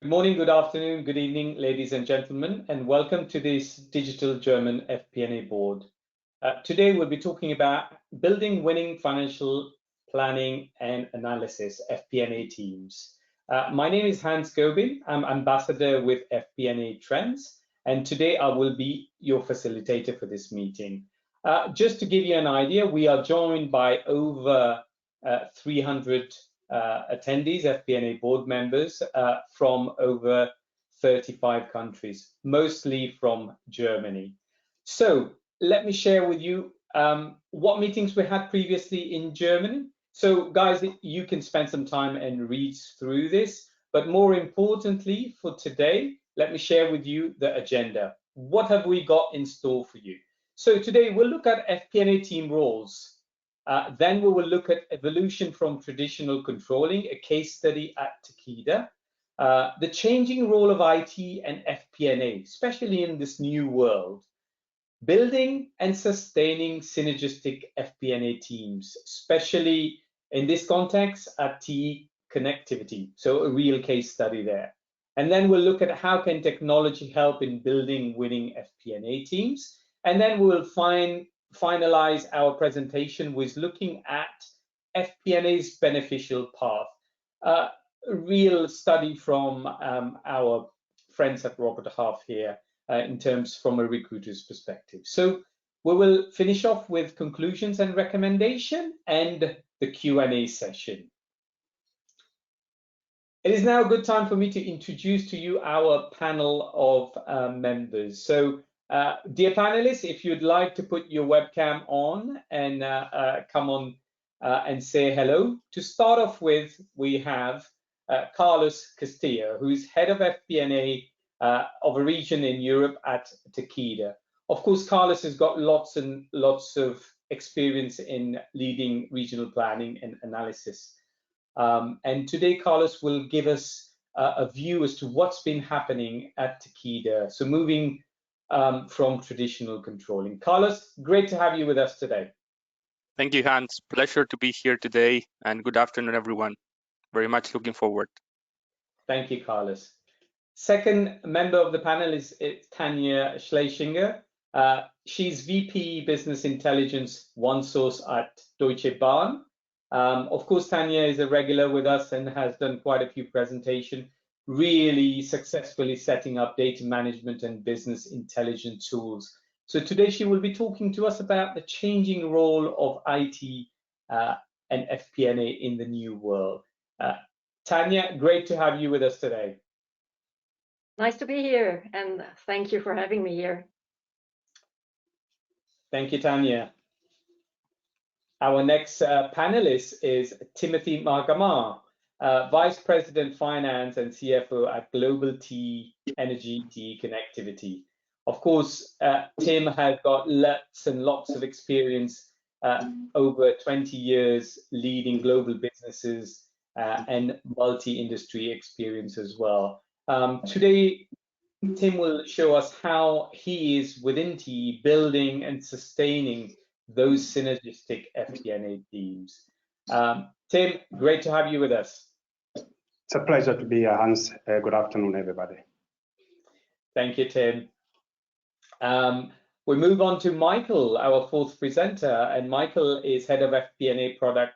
Good morning, good afternoon, good evening, ladies and gentlemen, and welcome to this Digital German FP&A Board. Today we'll be talking about building winning financial planning and analysis FP&A teams. My name is Hans Gobin. I'm ambassador with FP&A Trends, and today I will be your facilitator for this meeting. Just to give you an idea, we are joined by over 300 attendees, FP&A board members from over 35 countries, mostly from Germany. So let me share with you what meetings we had previously in Germany. So guys, you can spend some time and read through this, but more importantly for today, let me share with you the agenda. What have we got in store for you? So today we'll look at FP&A team roles. Then we will look at evolution from traditional controlling, a case study at Takeda, the changing role of IT and FP&A, especially in this new world, building and sustaining synergistic FP&A teams, especially in this context at TE connectivity, so a real case study there. And then we'll look at how can technology help in building winning FP&A teams, and then we'll finalize our presentation with looking at FP&A's beneficial path, a real study from our friends at Robert Half here in terms from a recruiter's perspective. So we will finish off with conclusions and recommendation and the Q&A session. It is now a good time for me to introduce to you our panel of members. So dear panelists, if you'd like to put your webcam on and come on and say hello. To start off with, we have Carlos Castillo, who's head of FP&A of a region in Europe at Takeda. Of course, Carlos has got lots and lots of experience in leading regional planning and analysis. And today, Carlos will give us a view as to what's been happening at Takeda. So moving from traditional controlling. Carlos, great to have you with us today. Thank you, Hans. Pleasure to be here today, and good afternoon, everyone. Very much looking forward. Thank you, Carlos. Second member of the panel is Tanja Schlesinger. She's VP Business Intelligence OneSource at Deutsche Bahn. Of course, Tanja is a regular with us and has done quite a few presentations, really successfully setting up data management and business intelligence tools. So today she will be talking to us about the changing role of IT and FP&A in the new world. Tanja, great to have you with us today. Nice to be here, and thank you for having me here. Thank you, Tanja. Our next panelist is Timothy Margamar, Vice President Finance and CFO at Global TE Energy TE Connectivity. Of course, Tim has got lots and lots of experience, over 20 years leading global businesses and multi-industry experience as well. Today, Tim will show us how he is within TE building and sustaining those synergistic FP&A teams. Tim, great to have you with us. It's a pleasure to be here, Hans. Good afternoon, everybody. Thank you, Tim. We move on to Michael, our fourth presenter, and Michael is head of FP&A product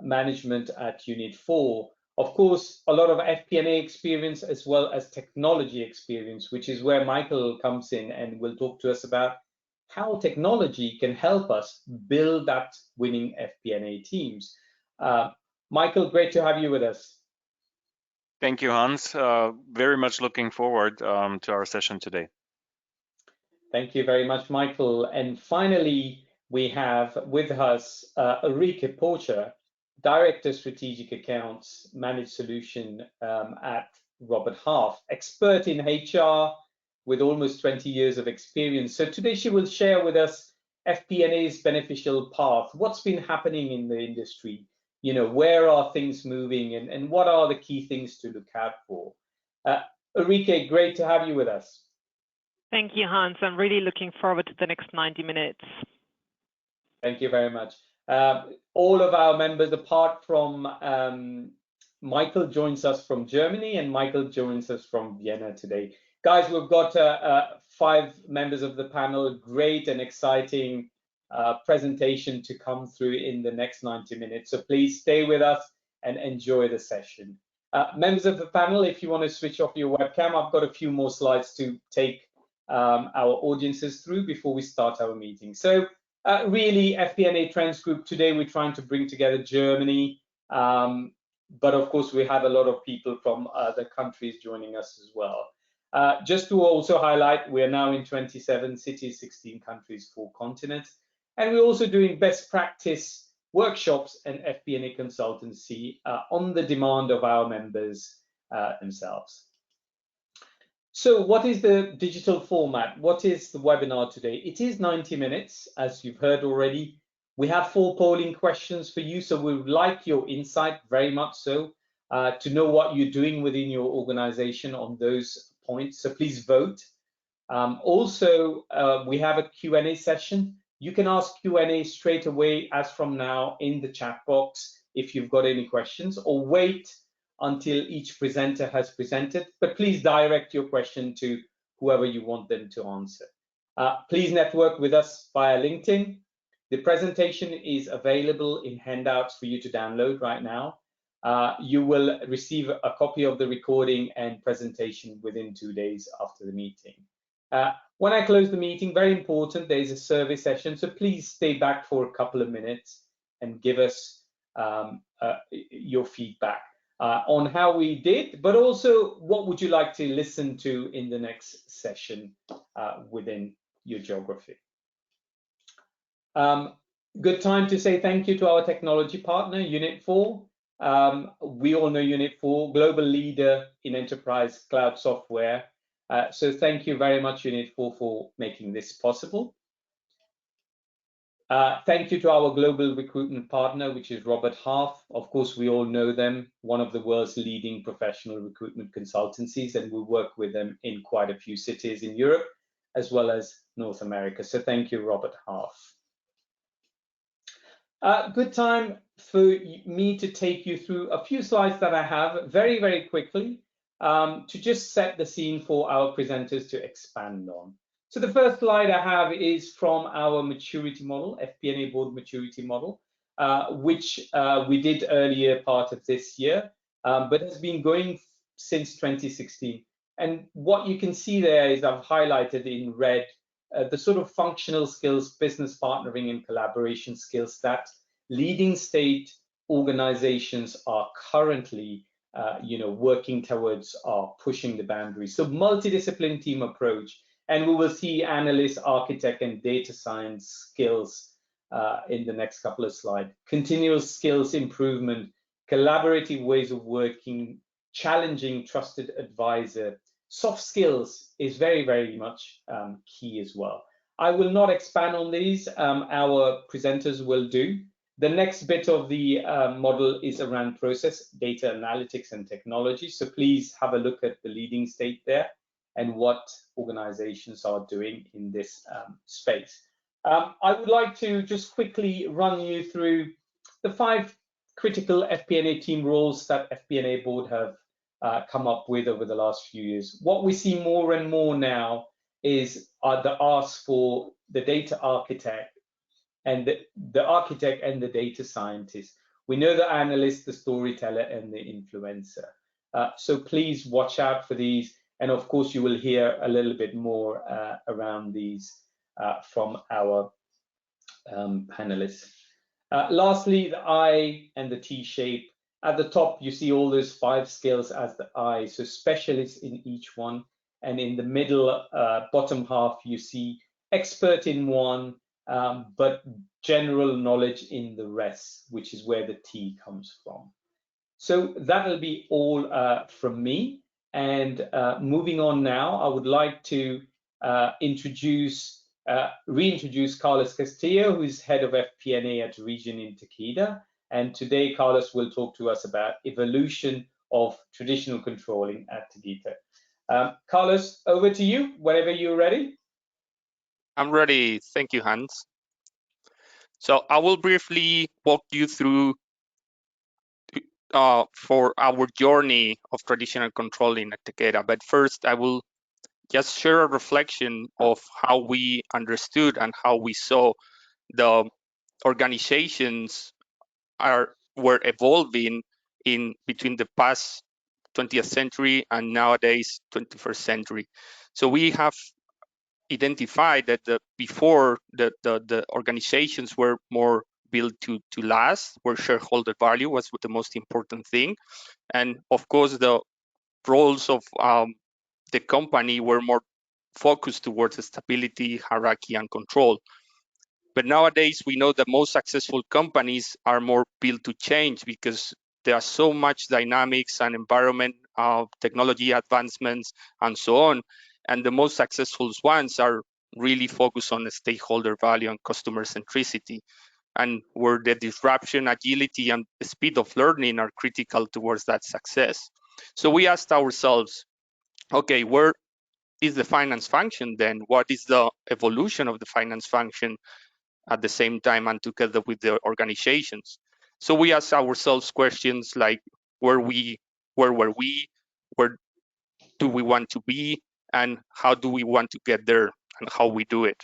management at Unit 4. Of course, a lot of FP&A experience as well as technology experience, which is where Michael comes in and will talk to us about how technology can help us build that winning FP&A teams. Michael, great to have you with us. Thank you, Hans. Very much looking forward to our session today. Thank you very much, Michael. And finally, we have with us Ulrike Porcher, Director Strategic Accounts Managed Solution at Robert Half, expert in HR with almost 20 years of experience. So today she will share with us FP&A's beneficial path, what's been happening in the industry, you know, where are things moving and what are the key things to look out for. Ulrike, great to have you with us. Thank you, Hans. I'm really looking forward to the next 90 minutes. Thank you very much. All of our members, apart from Michael joins us from Germany, and Michael joins us from Vienna today. Guys, we've got 5 members of the panel, great and exciting presentation to come through in the next 90 minutes. So please stay with us and enjoy the session. Members of the panel, if you want to switch off your webcam, I've got a few more slides to take our audiences through before we start our meeting. So really, FP&A Trends Group, today we're trying to bring together Germany, but of course we have a lot of people from other countries joining us as well. Just to also highlight, we are now in 27 cities, 16 countries, 4 continents, and we're also doing best practice workshops and FP&A consultancy on the demand of our members themselves. So what is the digital format? What is the webinar today? It is 90 minutes, as you've heard already. We have 4 polling questions for you, so we would like your insight very much so, to know what you're doing within your organization on those points, so please vote. Also, we have a Q&A session. You can ask Q&A straight away as from now in the chat box if you've got any questions, or wait until each presenter has presented, but please direct your question to whoever you want them to answer. Please network with us via LinkedIn. The presentation is available in handouts for you to download right now. You will receive a copy of the recording and presentation within 2 days after the meeting. When I close the meeting, very important, there is a survey session, so please stay back for a couple of minutes and give us your feedback on how we did, but also what would you like to listen to in the next session within your geography. Good time to say thank you to our technology partner, Unit 4. We all know Unit 4, global leader in enterprise cloud software. So thank you very much, Unit 4, for making this possible. Thank you to our global recruitment partner, which is Robert Half. Of course, we all know them, one of the world's leading professional recruitment consultancies, and we work with them in quite a few cities in Europe, as well as North America. So thank you, Robert Half. Good time for me to take you through a few slides that I have very, very quickly to just set the scene for our presenters to expand on. So the first slide I have is from our maturity model, FP&A Board maturity model, which we did earlier part of this year, but has been going since 2016. And what you can see there is I've highlighted in red the sort of functional skills, business partnering and collaboration skills that leading state organizations are currently working towards, are pushing the boundaries. So multidiscipline team approach. And we will see analyst, architect, and data science skills in the next couple of slides. Continuous skills improvement, collaborative ways of working, challenging trusted advisor. Soft skills is very, very much key as well. I will not expand on these. Our presenters will do. The next bit of the model is around process, data analytics, and technology. So please have a look at the leading state there and what organizations are doing in this space. I would like to just quickly run you through the 5 critical FP&A team roles that FP&A Board have come up with over the last few years. What we see more and more now is the ask for the data architect and the architect and the data scientist. We know the analyst, the storyteller, and the influencer. So please watch out for these. And of course, you will hear a little bit more around these from our panelists. Lastly, the I and the T shape. At the top, you see all those 5 skills as the I, so specialists in each one. And in the middle, bottom half, you see expert in one, but general knowledge in the rest, which is where the T comes from. So that'll be all from me. And moving on now, I would like to reintroduce Carlos Castillo, who is head of FP&A at Region in Takeda. And today, Carlos will talk to us about evolution of traditional controlling at Takeda. Carlos, over to you, whenever you're ready. I'm ready. Thank you, Hans. So I will briefly walk you through for our journey of traditional controlling at Takeda. But first, I will just share a reflection of how we understood and how we saw the organizations were evolving in between the past 20th century and nowadays 21st century. So we have identified that before the organizations were more built to last, where shareholder value was the most important thing. And of course, the roles of the company were more focused towards stability, hierarchy, and control. But nowadays, we know that most successful companies are more built to change because there are so much dynamics and environment, technology advancements, and so on. And the most successful ones are really focused on the stakeholder value and customer centricity, and where the disruption, agility, and speed of learning are critical towards that success. So we asked ourselves, okay, where is the finance function then? What is the evolution of the finance function at the same time and together with the organizations? So we asked ourselves questions like where were we, where do we want to be, and how do we want to get there, and how we do it.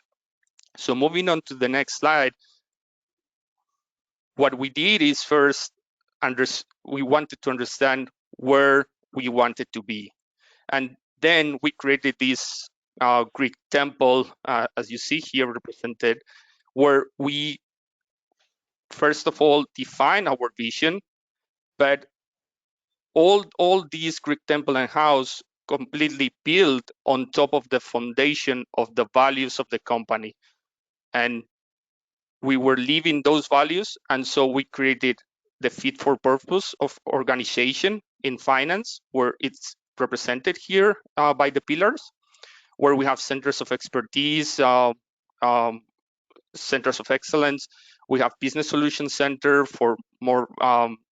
So moving on to the next slide, what we did is first we wanted to understand where we wanted to be, and then we created this Greek temple, as you see here represented, where we first of all define our vision, but all these Greek temple and house completely built on top of the foundation of the values of the company. And we were living those values, and so we created the fit for purpose of organization in finance, where it's represented here by the pillars, where we have centers of expertise, centers of excellence. We have business solution center for more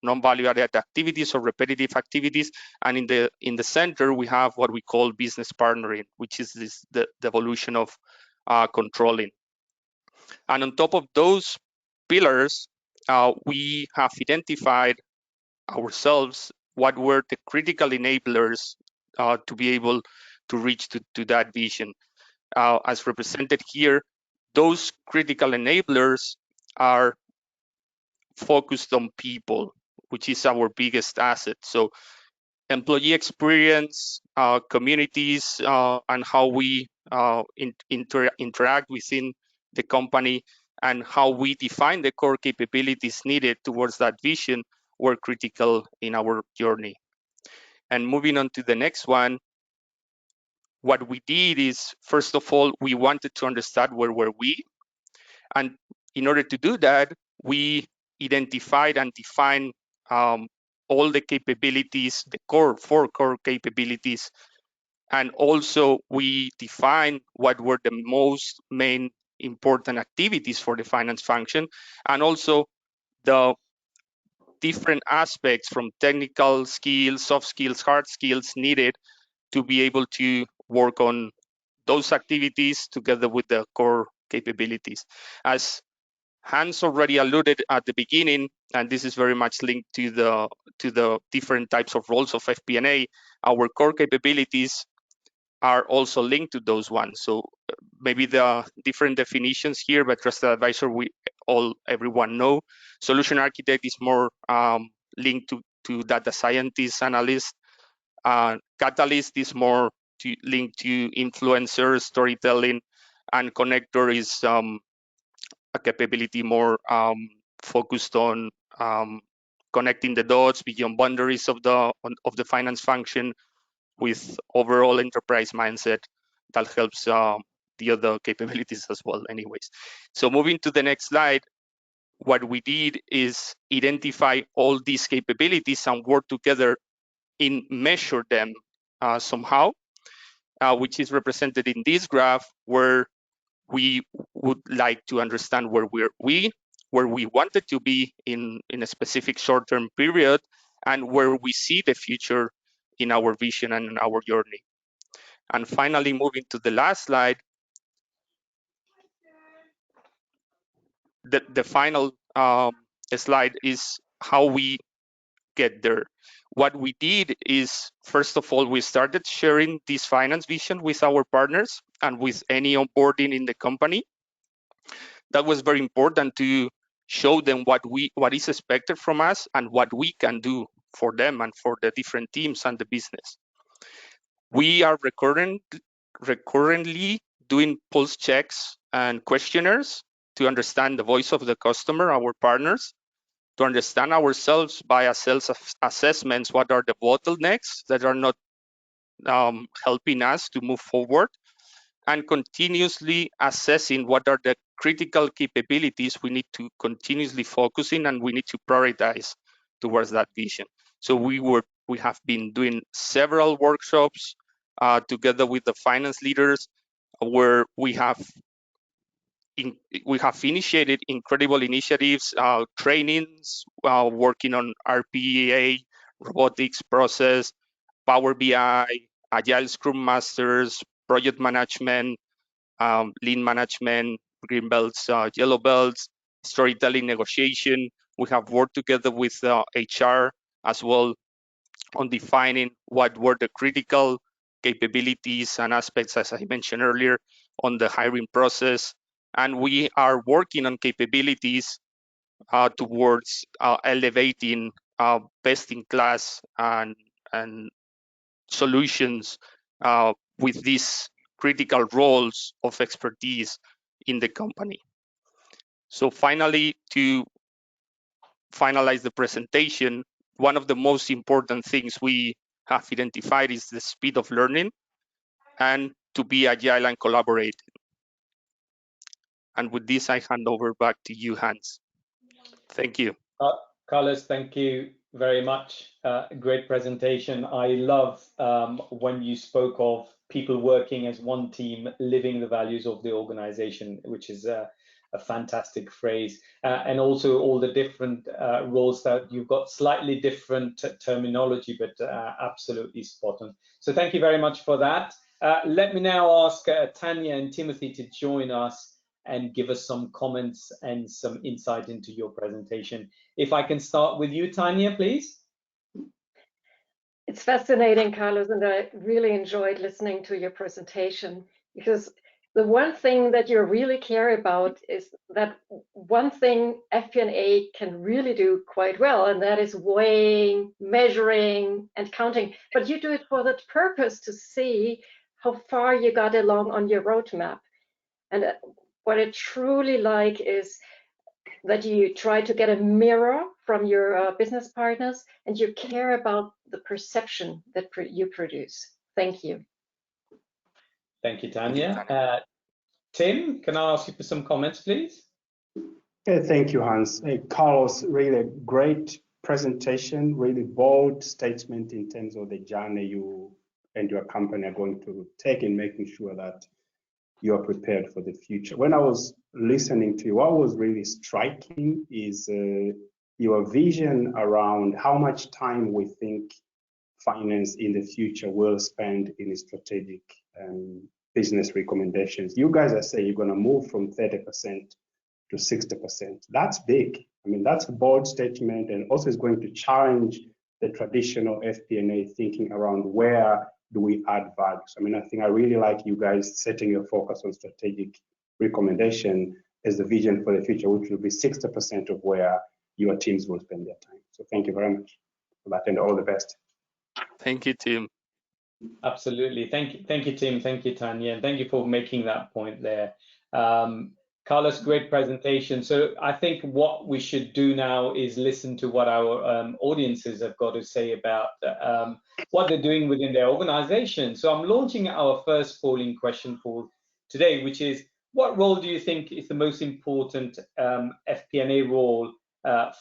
non-value added activities or repetitive activities, and in the center we have what we call business partnering, which is the evolution of controlling. And on top of those pillars, we have identified ourselves what were the critical enablers to be able to reach to that vision. As represented here, those critical enablers are focused on people, which is our biggest asset. So employee experience, communities, and how we interact within the company, and how we define the core capabilities needed towards that vision were critical in our journey. And moving on to the next one, what we did is, first of all, we wanted to understand where were we. And in order to do that, we identified and defined all the capabilities, the four core capabilities. And also we defined what were the most main important activities for the finance function, and also the different aspects from technical skills, soft skills, hard skills needed to be able to work on those activities together with the core capabilities. As Hans already alluded at the beginning, and this is very much linked to the different types of roles of FP&A, our core capabilities are also linked to those ones. So maybe the different definitions here, but trusted advisor, everyone know. Solution architect is more linked to data scientist, analyst. Catalyst is more linked to influencers, storytelling, and connector is a capability more focused on connecting the dots beyond boundaries of the finance function with overall enterprise mindset that helps the other capabilities as well anyways. So moving to the next slide, what we did is identify all these capabilities and work together in measure them somehow, which is represented in this graph, where we would like to understand where we wanted to be in a specific short-term period, and where we see the future in our vision and in our journey. And finally, moving to the last slide, the final slide is how we get there. What we did is, first of all, we started sharing this finance vision with our partners and with any onboarding in the company. That was very important to show them what is expected from us and what we can do for them and for the different teams and the business. We are recurrently doing pulse checks and questionnaires to understand the voice of the customer, our partners, to understand ourselves via self-assessments, what are the bottlenecks that are not helping us to move forward, and continuously assessing what are the critical capabilities we need to continuously focus in and we need to prioritize towards that vision. So we have been doing several workshops together with the finance leaders where we have initiated incredible initiatives, trainings, working on RPA, robotics process, Power BI, Agile Scrum Masters, project management, lean management, green belts, yellow belts, storytelling negotiation. We have worked together with HR as well on defining what were the critical capabilities and aspects, as I mentioned earlier, on the hiring process. And we are working on capabilities towards elevating best-in-class and solutions with these critical roles of expertise in the company. So finally, to finalize the presentation, one of the most important things we have identified is the speed of learning and to be agile and collaborate. And with this, I hand over back to you, Hans. Thank you. Carlos, thank you very much. Great presentation. I love when you spoke of people working as one team, living the values of the organization, which is a fantastic phrase. And also all the different roles that you've got, slightly different terminology, but absolutely spot on. So thank you very much for that. Let me now ask Tanya and Timothy to join us and give us some comments and some insight into your presentation. If I can start with you, Tanya, please. It's fascinating, Carlos, and I really enjoyed listening to your presentation, because the one thing that you really care about is that one thing FP&A can really do quite well, and that is weighing, measuring, and counting. But you do it for that purpose, to see how far you got along on your roadmap. And what I truly like is that you try to get a mirror from your business partners, and you care about the perception that you produce. Thank you. Thank you, Tanya. Tim, can I ask you for some comments, please? Thank you, Hans. Carlos, really great presentation, really bold statement in terms of the journey you and your company are going to take in making sure that you are prepared for the future. When I was listening to you, what was really striking is your vision around how much time we think finance in the future will spend in strategic business recommendations. You guys are saying you're going to move from 30% to 60%. That's big. I mean, that's a bold statement, and also is going to challenge the traditional FP&A thinking around where do we add value. So, I mean, I really like you guys setting your focus on strategic recommendation as the vision for the future, which will be 60% of where your teams will spend their time. So thank you very much for that, and all the best. Thank you, Tim. Absolutely. Thank you, Tim. Thank you, Tanya. And thank you for making that point there. Carlos, great presentation. So I think what we should do now is listen to what our audiences have got to say about what they're doing within their organization. So I'm launching our first polling question for today, which is, what role do you think is the most important FP&A role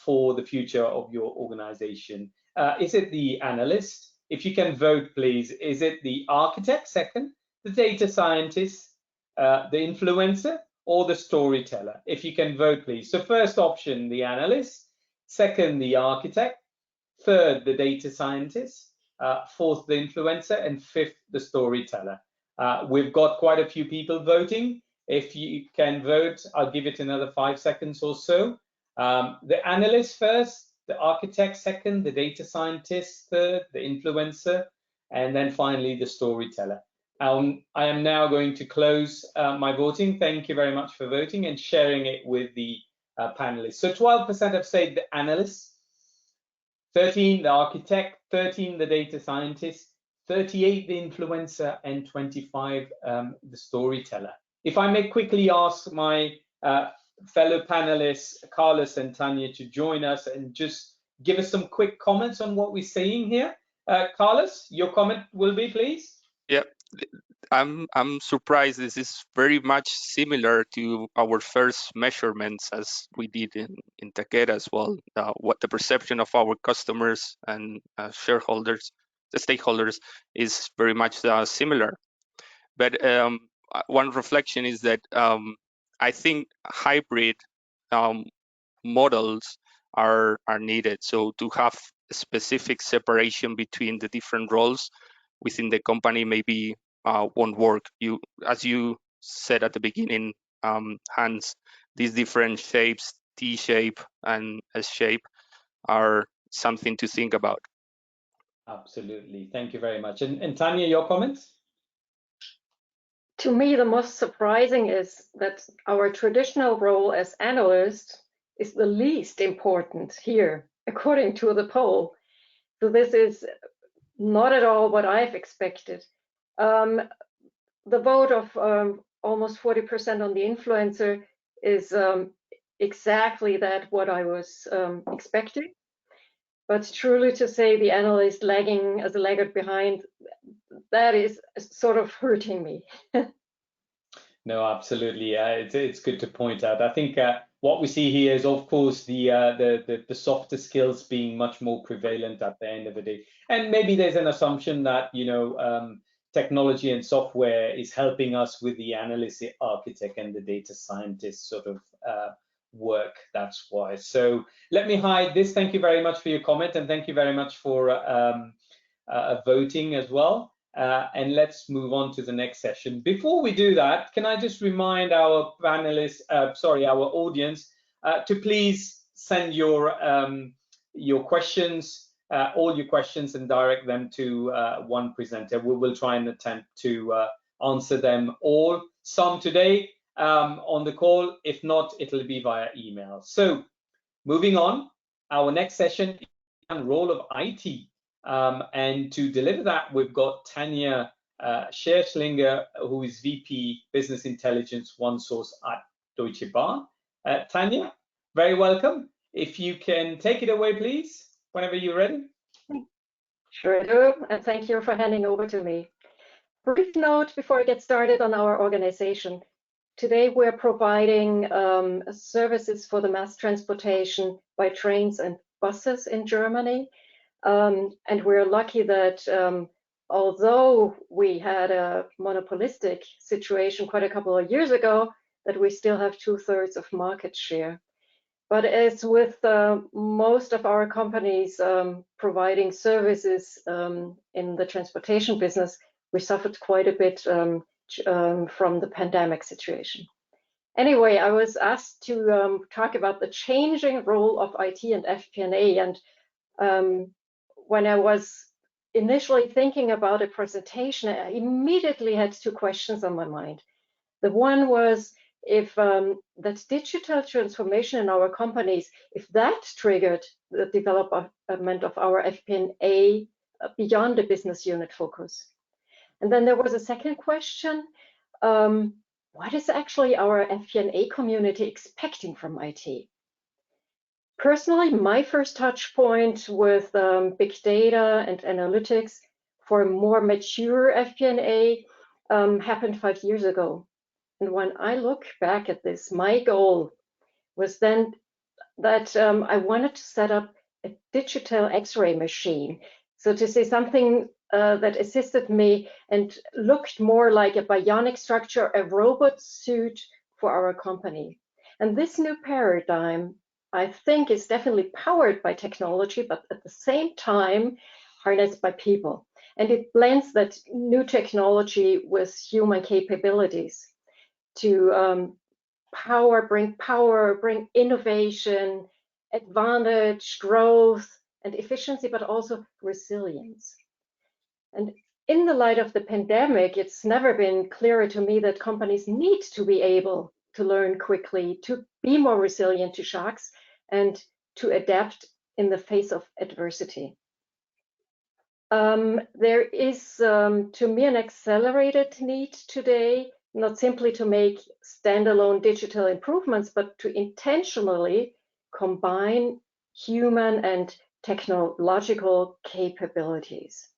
for the future of your organization? Is it the analyst? If you can vote, please. Is it the architect, second, the data scientist, the influencer, or the storyteller? If you can vote, please. So first option, the analyst. Second, the architect. Third, the data scientist. Fourth, the influencer. And fifth, the storyteller. We've got quite a few people voting. If you can vote, I'll give it another 5 seconds or so. The analyst first, the architect second, the data scientist third, the influencer, and then finally the storyteller. I am now going to close my voting. Thank you very much for voting and sharing it with the panelists. So 12% have said the analyst, 13 the architect, 13 the data scientist, 38 the influencer, and 25 the storyteller. If I may quickly ask my fellow panelists, Carlos and Tanya, to join us and just give us some quick comments on what we're seeing here. Carlos, your comment will be, please. Yeah, I'm surprised. This is very much similar to our first measurements as we did in Takeda as well. What the perception of our customers and shareholders, the stakeholders, is very much similar. But one reflection is that I think hybrid models are needed. So to have a specific separation between the different roles within the company maybe won't work. As you said at the beginning, Hans, these different shapes, T shape and S shape, are something to think about. Absolutely. Thank you very much. And Tanya, your comments? To me, the most surprising is that our traditional role as analyst is the least important here, according to the poll. So this is not at all what I've expected. The vote of almost 40% on the influencer is exactly that what I was expecting. But truly to say the analyst lagging as a laggard behind, that is sort of hurting me. No, absolutely. It's good to point out. I think what we see here is, of course, the softer skills being much more prevalent at the end of the day. And maybe there's an assumption that, you know, technology and software is helping us with the analyst, the architect, and the data scientist sort of work. That's why. So let me hide this. Thank you very much for your comment, and thank you very much for voting as well. And let's move on to the next session. Before we do that, can I just remind our panelists, our audience, to please send your questions, all your questions, and direct them to one presenter. We will try and attempt to answer them all. Some today on the call. If not, it'll be via email. So moving on, our next session is the role of IT. And to deliver that, we've got Tanya Scherschlinger, who is VP Business Intelligence OneSource at Deutsche Bahn. Tanya, very welcome. If you can take it away, please, whenever you're ready. Sure do, and thank you for handing over to me. Brief note before I get started on our organization. Today we're providing services for the mass transportation by trains and buses in Germany. And we're lucky that although we had a monopolistic situation quite a couple of years ago, that we still have 2/3 of market share. But as with most of our companies providing services in the transportation business, we suffered quite a bit from the pandemic situation. Anyway, I was asked to talk about the changing role of IT and FP&A, and when I was initially thinking about a presentation, I immediately had two questions on my mind. The one was if that digital transformation in our companies, if that triggered the development of our FP&A beyond the business unit focus. And then there was a second question, what is actually our FP&A community expecting from IT? Personally, my first touch point with big data and analytics for more mature FP&A happened 5 years ago. And when I look back at this, my goal was then that I wanted to set up a digital X-ray machine. So to say something that assisted me and looked more like a bionic structure, a robot suit for our company. And this new paradigm, I think, is definitely powered by technology, but at the same time, harnessed by people. And it blends that new technology with human capabilities to bring innovation advantage, growth, and efficiency, but also resilience. And in the light of the pandemic, it's never been clearer to me that companies need to be able to learn quickly, to be more resilient to shocks, and to adapt in the face of adversity. There is, to me, an accelerated need today, not simply to make standalone digital improvements, but to intentionally combine human and technological capabilities.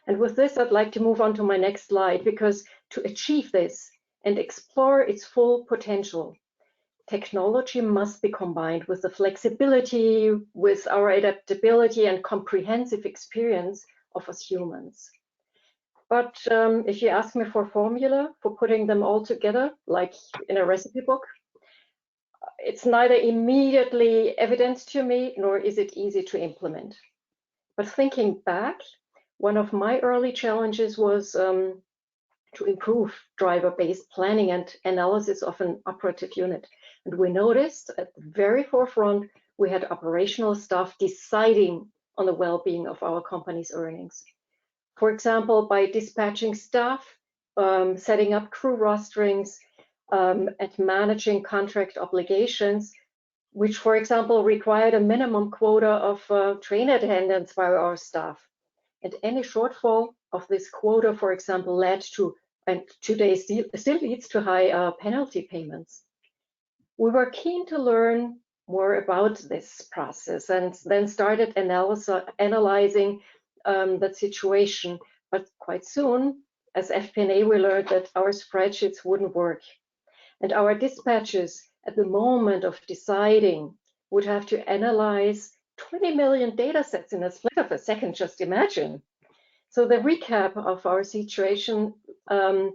And with this, I'd like to move on to my next slide, because to achieve this and explore its full potential, technology must be combined with the flexibility, with our adaptability and comprehensive experience of us humans. But if you ask me for a formula for putting them all together, like in a recipe book, it's neither immediately evident to me, nor is it easy to implement. But thinking back, one of my early challenges was to improve driver-based planning and analysis of an operative unit. And we noticed at the very forefront, we had operational staff deciding on the well-being of our company's earnings. For example, by dispatching staff, setting up crew rosterings, and managing contract obligations, which, for example, required a minimum quota of train attendance by our staff. And any shortfall of this quota, for example, led to, and today still leads to, high penalty payments. We were keen to learn more about this process and then started analyzing that situation. But quite soon, as FP&A, we learned that our spreadsheets wouldn't work. And our dispatches at the moment of deciding would have to analyze 20 million data sets in a split of a second, just imagine. So the recap of our situation, when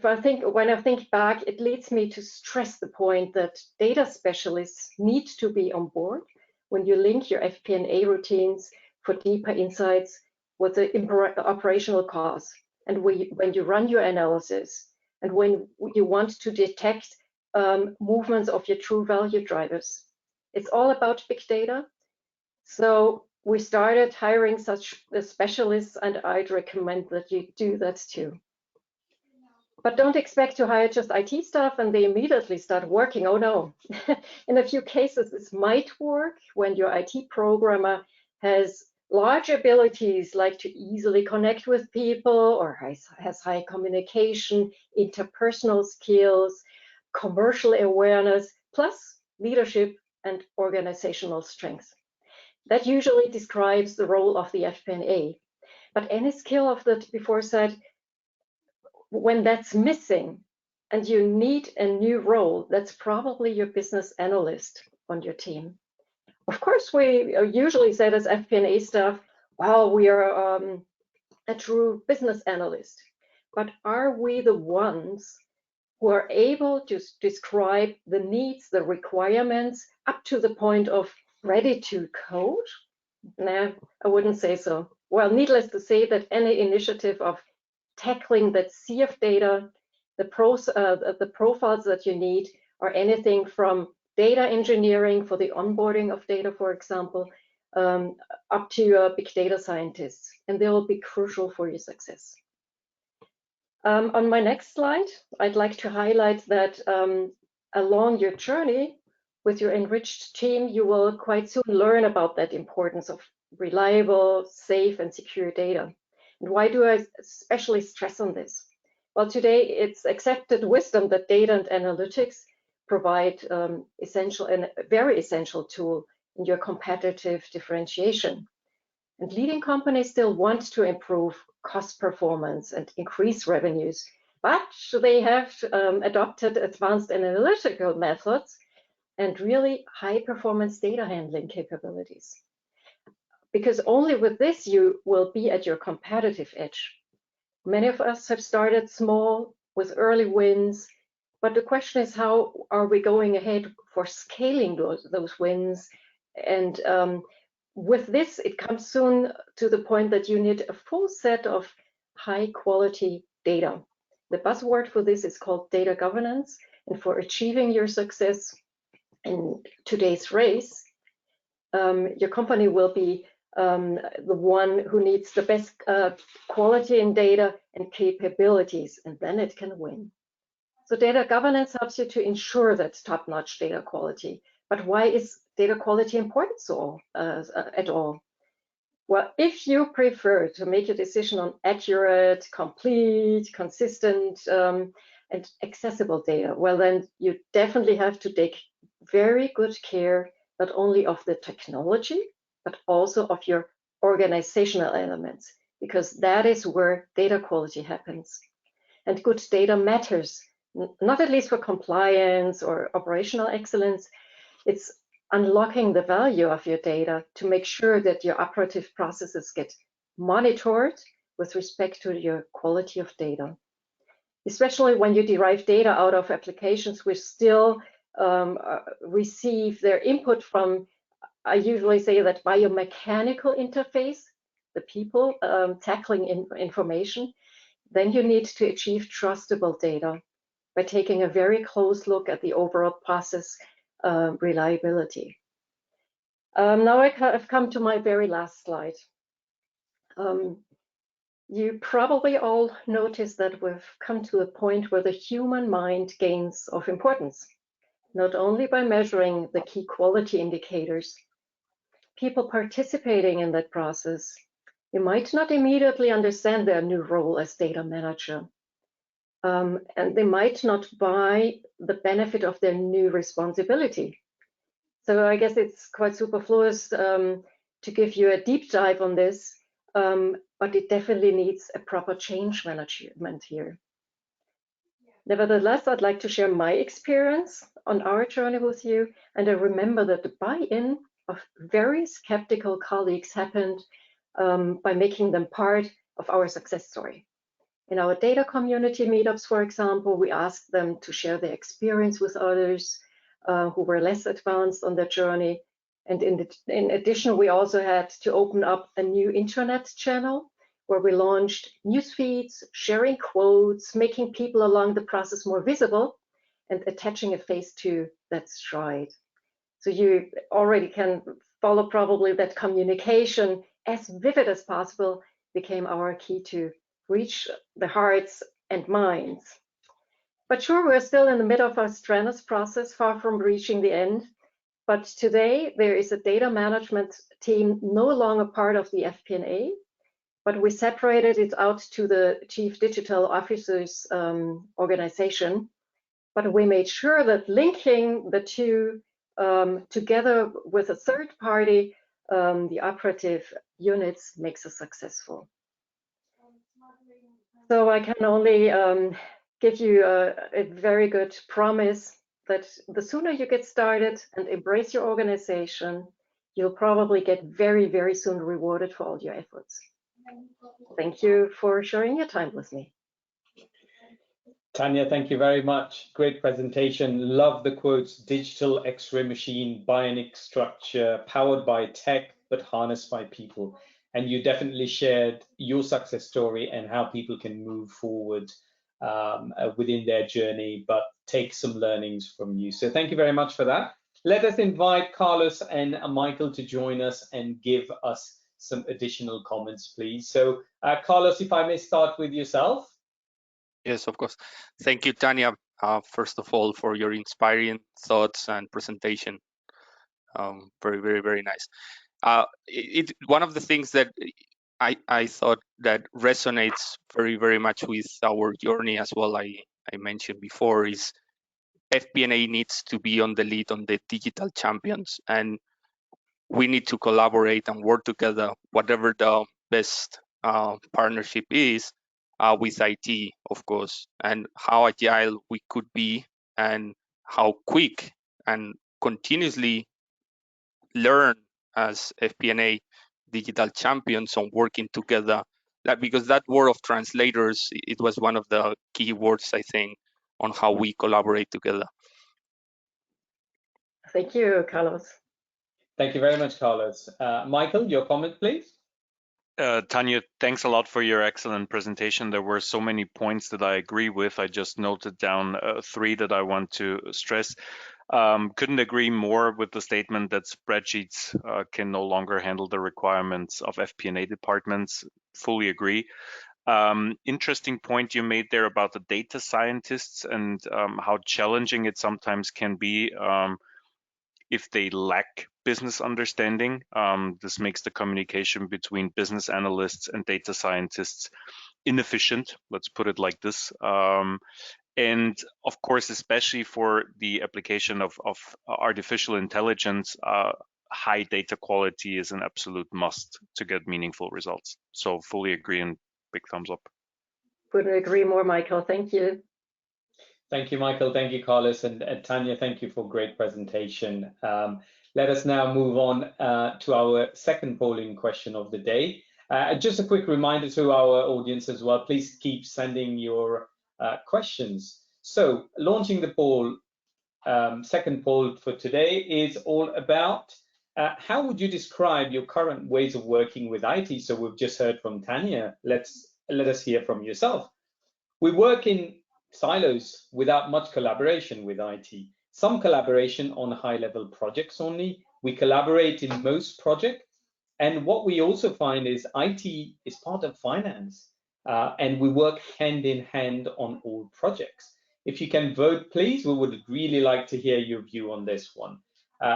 I think back, it leads me to stress the point that data specialists need to be on board when you link your FP&A routines for deeper insights with the operational cause, and when you run your analysis, and when you want to detect movements of your true value drivers. It's all about big data. So we started hiring such specialists, and I'd recommend that you do that too. But don't expect to hire just IT staff and they immediately start working. Oh no. In a few cases, this might work when your IT programmer has large abilities, like to easily connect with people, or has high communication, interpersonal skills, commercial awareness, plus leadership and organizational strength. That usually describes the role of the FP&A. But any skill of that before said, when that's missing and you need a new role, that's probably your business analyst on your team. Of course, we usually say as FP&A staff, well, we are a true business analyst. But are we the ones who are able to describe the needs, the requirements, up to the point of ready to code? Nah, I wouldn't say so. Well, needless to say that any initiative of tackling that sea of data, the profiles that you need, or anything from data engineering for the onboarding of data, for example, up to big data scientists, and they will be crucial for your success. On my next slide, I'd like to highlight that along your journey with your enriched team, you will quite soon learn about that importance of reliable, safe, and secure data. And why do I especially stress on this? Well, today it's accepted wisdom that data and analytics provide essential and a very essential tool in your competitive differentiation. And leading companies still want to improve cost performance and increase revenues, but they have adopted advanced analytical methods and really high performance data handling capabilities. Because only with this you will be at your competitive edge. Many of us have started small with early wins, but the question is, how are we going ahead for scaling those wins? And with this, it comes soon to the point that you need a full set of high quality data. The buzzword for this is called data governance. And for achieving your success in today's race, your company will be the one who needs the best quality in data and capabilities, and then it can win. So data governance helps you to ensure that top-notch data quality. But why is data quality important at all? Well, if you prefer to make a decision on accurate, complete, consistent, and accessible data, well, then you definitely have to take very good care not only of the technology, but also of your organizational elements, because that is where data quality happens. And good data matters, not at least for compliance or operational excellence. It's unlocking the value of your data to make sure that your operative processes get monitored with respect to your quality of data. Especially when you derive data out of applications which still receive their input from, I usually say that biomechanical interface, the people tackling information, then you need to achieve trustable data by taking a very close look at the overall process reliability. Now I've come to my very last slide. You probably all noticed that we've come to a point where the human mind gains of importance, not only by measuring the key quality indicators. People participating in that process, they might not immediately understand their new role as data manager. And they might not buy the benefit of their new responsibility. So I guess it's quite superfluous to give you a deep dive on this, but it definitely needs a proper change management here. Nevertheless, I'd like to share my experience on our journey with you, and I remember that the buy-in of very skeptical colleagues happened by making them part of our success story. In our data community meetups, for example, we asked them to share their experience with others who were less advanced on their journey. And in addition, we also had to open up a new intranet channel where we launched news feeds, sharing quotes, making people along the process more visible, and attaching a face to that stride. So you already can follow probably that communication as vivid as possible became our key to reach the hearts and minds. But sure, we're still in the middle of our strenuous process, far from reaching the end. But today, there is a data management team no longer part of the FP&A, but we separated it out to the Chief Digital Officer's organization. But we made sure that linking the two together with a third party, the operative units, makes us successful. So I can only give you a very good promise that the sooner you get started and embrace your organization, you'll probably get very, very soon rewarded for all your efforts. Thank you for sharing your time with me. Tanya, thank you very much. Great presentation. Love the quotes: digital X-ray machine, bionic structure, powered by tech, but harnessed by people. And you definitely shared your success story and how people can move forward within their journey, but take some learnings from you. So thank you very much for that. Let us invite Carlos and Michael to join us and give us some additional comments, please. So Carlos, if I may start with yourself. Yes, of course. Thank you, Tanya, first of all, for your inspiring thoughts and presentation. Very, very, very nice. One of the things that I thought that resonates very, very much with our journey as well, I mentioned before, is FP&A needs to be on the lead on the digital champions, and we need to collaborate and work together, whatever the best partnership is, with IT, of course, and how agile we could be and how quick and continuously learn as FP&A digital champions on working together. Because that word of translators, it was one of the key words, I think, on how we collaborate together. Thank you, Carlos. Thank you very much, Carlos. Michael, your comment, please. Tanya, thanks a lot for your excellent presentation. There were so many points that I agree with. I just noted down 3 that I want to stress. Couldn't agree more with the statement that spreadsheets can no longer handle the requirements of FP&A departments. Fully agree. Interesting point you made there about the data scientists and how challenging it sometimes can be if they lack business understanding. This makes the communication between business analysts and data scientists inefficient, let's put it like this. And of course, especially for the application of artificial intelligence, high data quality is an absolute must to get meaningful results. So fully agree and big thumbs up. Couldn't agree more, Michael. Thank you. Thank you, Michael. Thank you, Carlos. And Tanya, thank you for a great presentation. Let us now move on to our second polling question of the day. Just a quick reminder to our audience as well, please keep sending your questions. So launching the poll, second poll for today is all about how would you describe your current ways of working with IT? So we've just heard from Tanya. Let us hear from yourself. We work in silos without much collaboration with IT. Some collaboration on high-level projects only. We collaborate in most projects. And what we also find is IT is part of finance, and we work hand in hand on all projects. If you can vote, please, we would really like to hear your view on this one.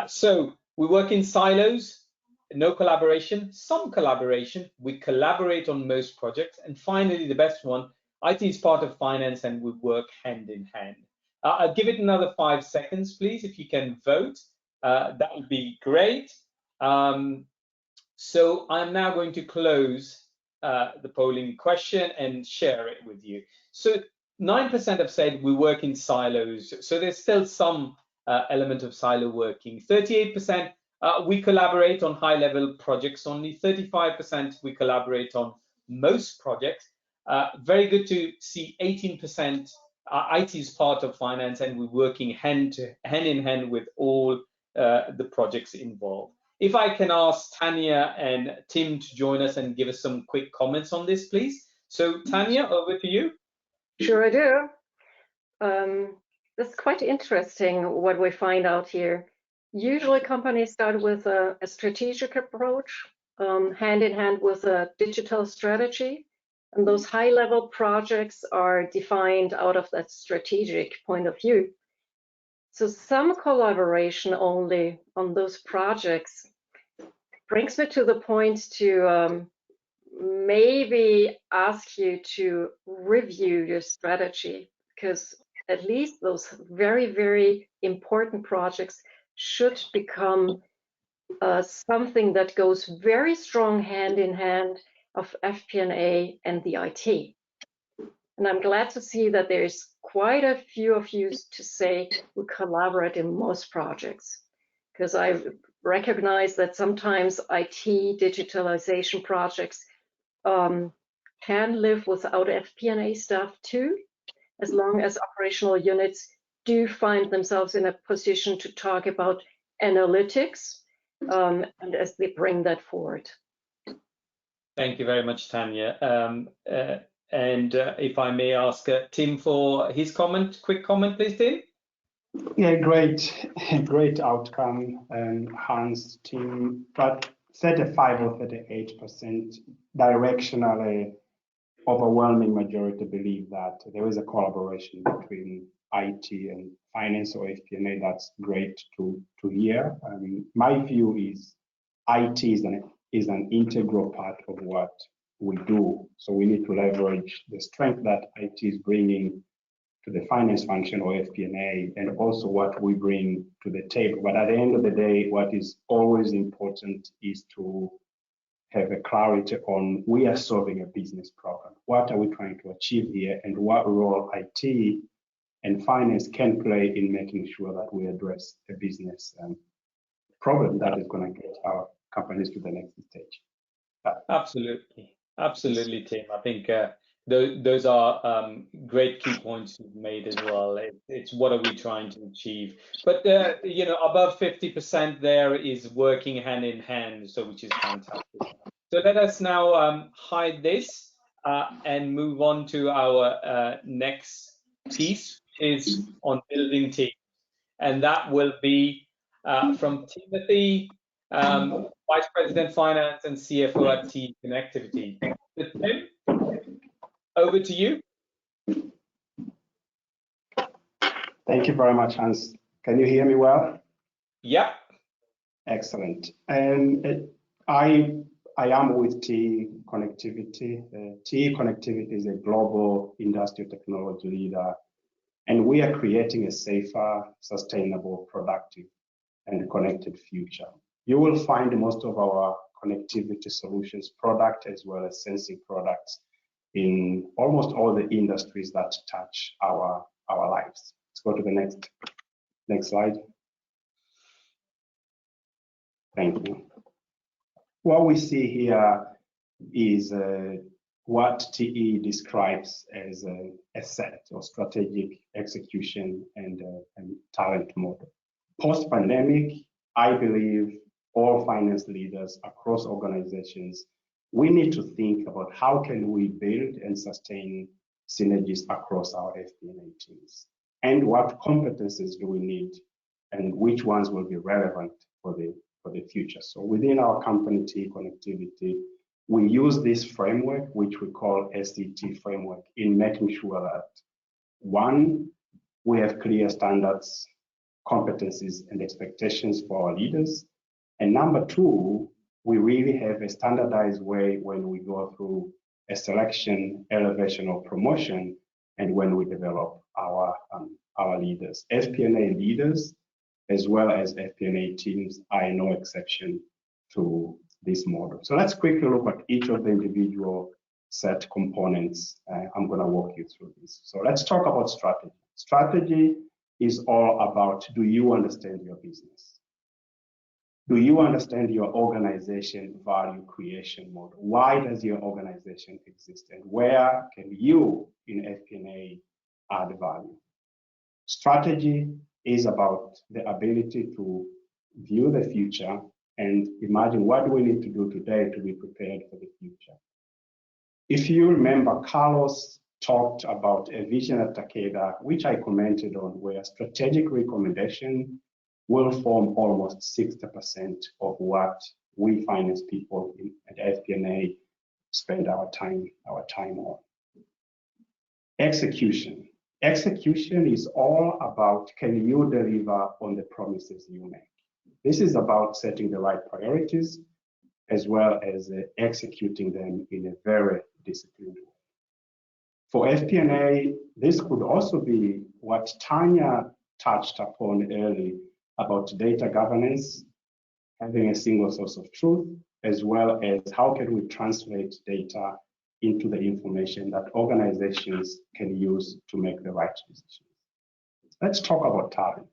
So we work in silos, no collaboration, some collaboration. We collaborate on most projects. And finally, the best one, IT is part of finance and we work hand in hand. I'll give it another 5 seconds, please, if you can vote. That would be great. So I'm now going to close the polling question and share it with you. So 9% have said we work in silos. So there's still some element of silo working. 38% we collaborate on high-level projects only. 35% we collaborate on most projects. Very good to see 18% IT is part of finance and we're working hand in hand with all the projects involved. If I can ask Tanya and Tim to join us and give us some quick comments on this, please. So Tanya, over to you. Sure I do. That's quite interesting what we find out here. Usually companies start with a strategic approach, hand in hand with a digital strategy. And those high-level projects are defined out of that strategic point of view. So some collaboration only on those projects brings me to the point to maybe ask you to review your strategy, because at least those very, very important projects should become something that goes very strong hand in hand of FP&A and the IT. And I'm glad to see that there's quite a few of you to say we collaborate in most projects, because I recognize that sometimes IT digitalization projects can live without FP&A staff too, as long as operational units do find themselves in a position to talk about analytics and as they bring that forward. Thank you very much, Tanya. And if I may ask Tim for his comment, quick comment, please, Tim. Yeah, great outcome, Hans, Tim. But 35 or 38% directionally, overwhelming majority believe that there is a collaboration between IT and finance or FP&A. That's great to hear. My view is IT is an integral part of what we do. So we need to leverage the strength that IT is bringing to the finance function or FP&A, and also what we bring to the table. But at the end of the day, what is always important is to have a clarity on we are solving a business problem. What are we trying to achieve here, and what role IT and finance can play in making sure that we address a business problem that is going to get our companies to the next stage. Absolutely, Tim. I think those are great key points you've made as well. It's what are we trying to achieve? But you know, above 50% there is working hand in hand, so which is fantastic. So let us now hide this and move on to our next piece, is on building teams. and that will be from Timothy, Vice President Finance and CFO at TE Connectivity. So Tim, over to you. Thank you very much, Hans. Can you hear me well? Yep. Excellent. And I am with TE Connectivity. TE Connectivity is a global industrial technology leader, and we are creating a safer, sustainable, productive, and connected future. You will find most of our connectivity solutions product as well as sensing products in almost all the industries that touch our lives. Let's go to the next slide. Thank you. What we see here is what TE describes as a set or strategic execution and talent model. Post-pandemic, I believe all finance leaders across organizations, we need to think about how can we build and sustain synergies across our FP&A teams, and what competencies do we need, and which ones will be relevant for the future. So within our company, TE Connectivity, we use this framework, which we call SDT framework, in making sure that, one, we have clear standards, competencies, and expectations for our leaders. And number two, we really have a standardized way when we go through a selection, elevation, or promotion, and when we develop our leaders. FP&A leaders, as well as FP&A teams, are no exception to this model. So let's quickly look at each of the individual set components. I'm going to walk you through this. So let's talk about strategy. Strategy is all about, do you understand your business? Do you understand your organization value creation model? Why does your organization exist? And where can you in FP&A add value? Strategy is about the ability to view the future and imagine what do we need to do today to be prepared for the future. If you remember, Carlos talked about a vision at Takeda, which I commented on, where strategic recommendation will form almost 60% of what we finance people at FP&A spend our time on. Execution. Execution is all about, can you deliver on the promises you make? This is about setting the right priorities as well as executing them in a very disciplined way. For FP&A, this could also be what Tanya touched upon early about data governance, having a single source of truth, as well as how can we translate data into the information that organizations can use to make the right decisions. Let's talk about talent.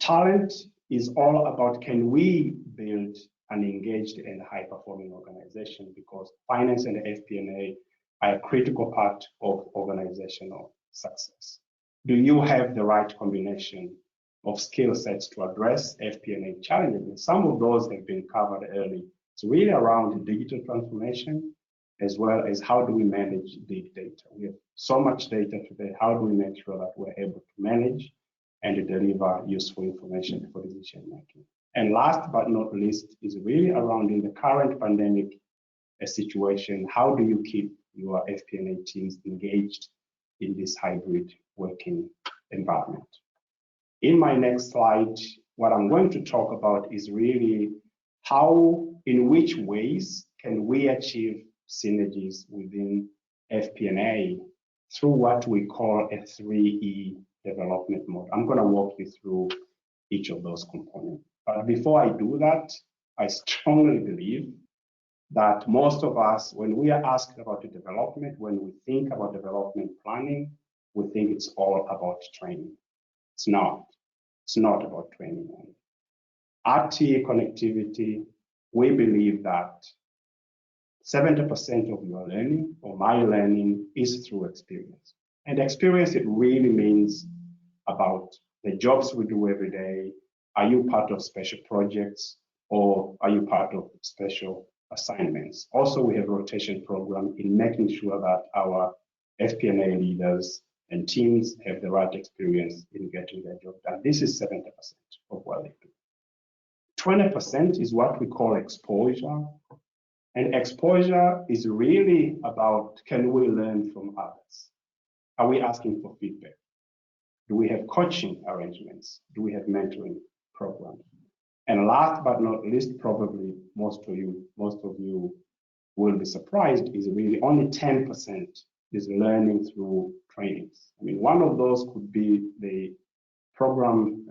Talent is all about, can we build an engaged and high-performing organization, because finance and FP&A are a critical part of organizational success. Do you have the right combination of skill sets to address FP&A challenges? And some of those have been covered early. It's really around digital transformation, as well as how do we manage big data. We have so much data today. How do we make sure that we're able to manage and deliver useful information for decision making? And last but not least is really around, in the current pandemic situation, how do you keep your FP&A teams engaged in this hybrid working environment? In my next slide, what I'm going to talk about is really how, in which ways can we achieve synergies within FP&A through what we call a 3E development mode. I'm going to walk you through each of those components. But before I do that, I strongly believe that most of us, when we are asked about the development, when we think about development planning, we think it's all about training. It's not. It's not about training only. At TE Connectivity, we believe that 70% of your learning, or my learning, is through experience. And experience, it really means about the jobs we do every day. Are you part of special projects, or are you part of special assignments? Also, we have a rotation program in making sure that our FP&A leaders and teams have the right experience in getting their job done. This is 70% of what they do. 20% is what we call exposure. And exposure is really about, can we learn from others? Are we asking for feedback? Do we have coaching arrangements? Do we have mentoring programs? And last but not least, probably most of you will be surprised, is really only 10% is learning through trainings. I mean, one of those could be the program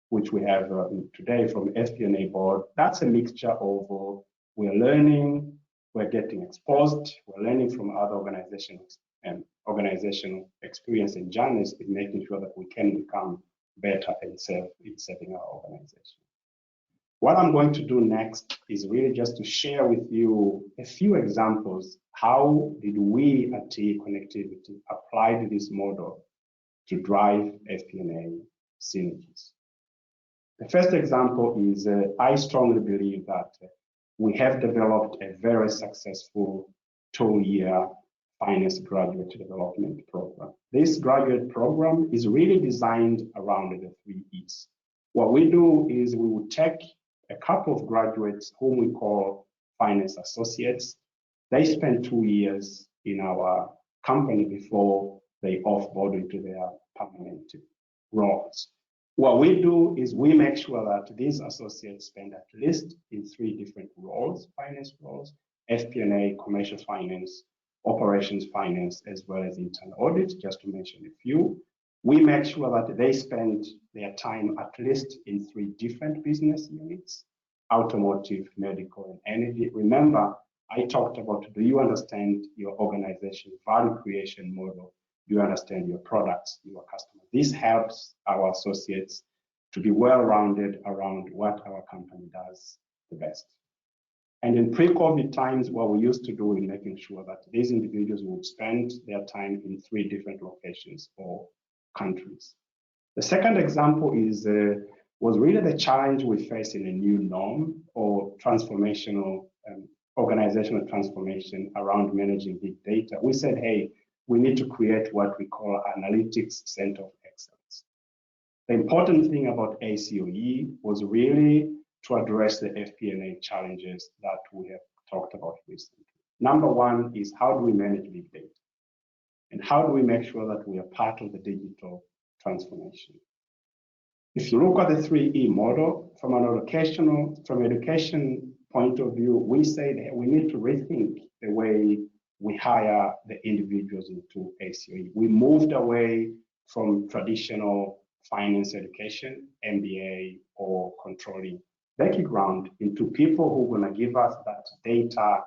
which we have today from FP&A Board. That's a mixture of we're learning, we're getting exposed, we're learning from other organizations and organizational experience and journeys in making sure that we can become better and in serving our organization. What I'm going to do next is really just to share with you a few examples. How did we at TE Connectivity apply this model to drive FP&A synergies? The first example is I strongly believe that we have developed a very successful 2-year finance graduate development program. This graduate program is really designed around the 3 E's. What we do is we would take a couple of graduates whom we call finance associates. They spend 2 years in our company before they offboard into their permanent roles. What we do is we make sure that these associates spend at least in 3 different roles, finance roles: FP&A, commercial finance, operations finance, as well as internal audit, just to mention a few. We make sure that they spend their time at least in 3 different business units: automotive, medical, and energy. Remember, I talked about, do you understand your organization value creation model? Do you understand your products, your customers? This helps our associates to be well-rounded around what our company does the best. And in pre-COVID times, what we used to do in making sure that these individuals would spend their time in 3 different locations or countries. The second example is was really the challenge we face in a new norm or transformational organizational transformation around managing big data. We said, hey, we need to create what we call analytics center of excellence. The important thing about ACOE was really to address the FP&A challenges that we have talked about recently. Number one is, how do we manage big data? And how do we make sure that we are part of the digital transformation? If you look at the 3E model from an education point of view, we say that we need to rethink the way we hire the individuals into ACOE. We moved away from traditional finance education, MBA, or controlling background into people who are going to give us that data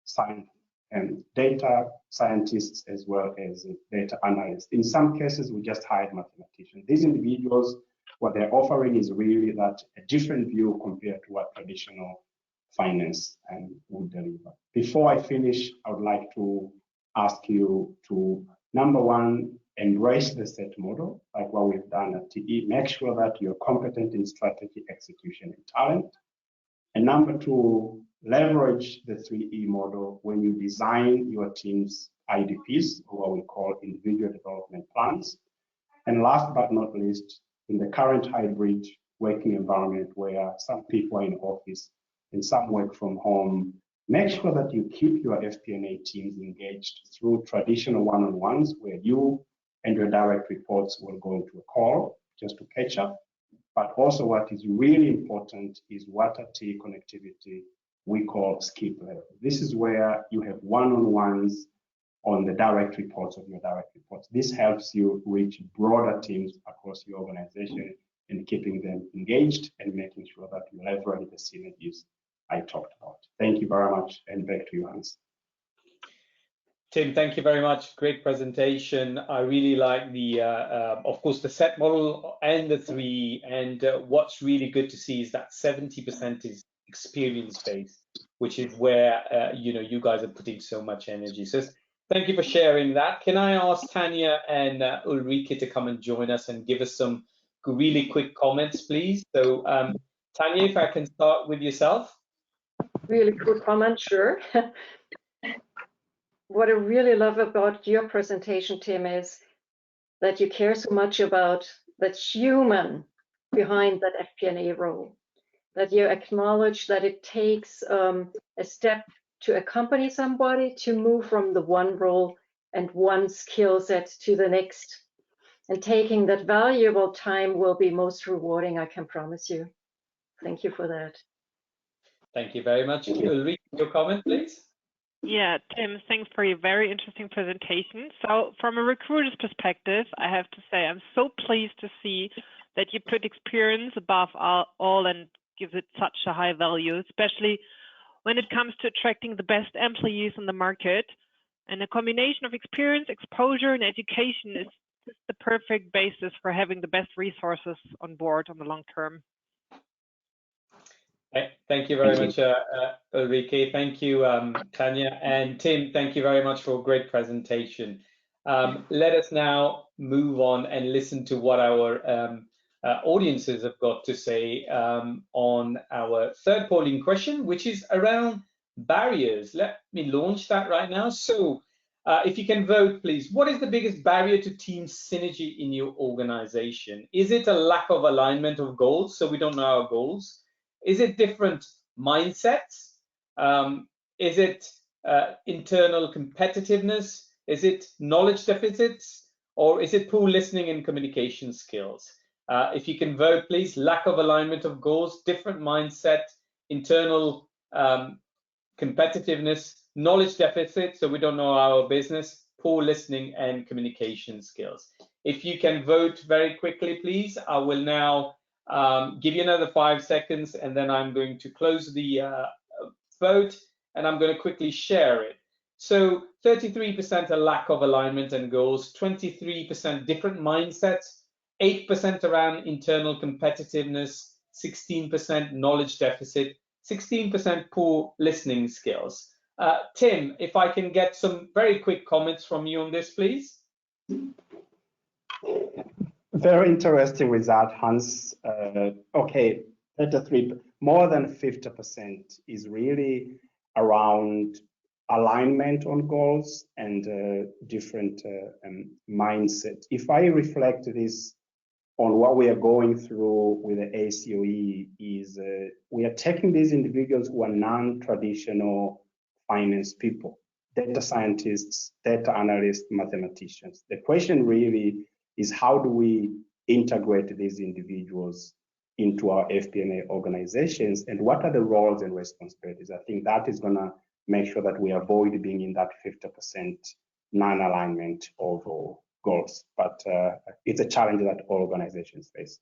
science and data scientists as well as data analysts. In some cases, we just hired mathematicians. These individuals, what they're offering is really that a different view compared to what traditional finance would deliver. Before I finish, I would like to ask you to, number one, embrace the SET model, like what we've done at TE. Make sure that you're competent in strategy, execution, and talent. And number two, leverage the 3E model when you design your team's IDPs, or what we call individual development plans. And last but not least, in the current hybrid working environment where some people are in office and some work from home, make sure that you keep your FP&A teams engaged through traditional one-on-ones where you and your direct reports will go into a call just to catch up. But also what is really important is what at TE Connectivity we call skip level. This is where you have one-on-ones on the direct reports of your direct reports. This helps you reach broader teams across your organization and keeping them engaged and making sure that you leverage the synergies I talked about. Thank you very much, and back to you, Hans. Tim, thank you very much. Great presentation. I really like the, of course, the SET model and the 3. And what's really good to see is that 70% is experience-based, which is where you guys are putting so much energy. So thank you for sharing that. Can I ask Tanya and Ulrike to come and join us and give us some really quick comments, please? So Tanya, if I can start with yourself. Really quick comment, sure. What I really love about your presentation, Tim, is that you care so much about that human behind that FP&A role, that you acknowledge that it takes a step to accompany somebody to move from the one role and one skill set to the next. And taking that valuable time will be most rewarding, I can promise you. Thank you for that. Thank you very much. Ulrike, your comment, please. Yeah, Tim, thanks for your very interesting presentation. So from a recruiter's perspective, I have to say I'm so pleased to see that you put experience above all and give it such a high value, especially when it comes to attracting the best employees in the market. And a combination of experience, exposure, and education is just the perfect basis for having the best resources on board on the long term. Thank you very much, Ulrike. Thank you, Tanya. And Tim, thank you very much for a great presentation. Let us now move on and listen to what our audiences have got to say on our third polling question, which is around barriers. Let me launch that right now. So if you can vote, please. What is the biggest barrier to team synergy in your organization? Is it a lack of alignment of goals, so we don't know our goals? Is it different mindsets? Is it internal competitiveness? Is it knowledge deficits? Or is it poor listening and communication skills? If you can vote, please. Lack of alignment of goals, different mindset, internal competitiveness, knowledge deficit, so we don't know our business, poor listening and communication skills. If you can vote very quickly, please. I will now give you another 5 seconds, and then I'm going to close the vote, and I'm going to quickly share it. So 33% a lack of alignment and goals, 23% different mindsets, 8% around internal competitiveness, 16% knowledge deficit, 16% poor listening skills. Tim, if I can get some very quick comments from you on this, please. Very interesting result, Hans. Okay, 33, more than 50% is really around alignment on goals and different mindset. If I reflect this on what we are going through with the ACOE, is we are taking these individuals who are non-traditional finance people, data scientists, data analysts, mathematicians. The question really is, how do we integrate these individuals into our FP&A organizations, and what are the roles and responsibilities? I think that is going to make sure that we avoid being in that 50% non-alignment of goals. But it's a challenge that all organizations face.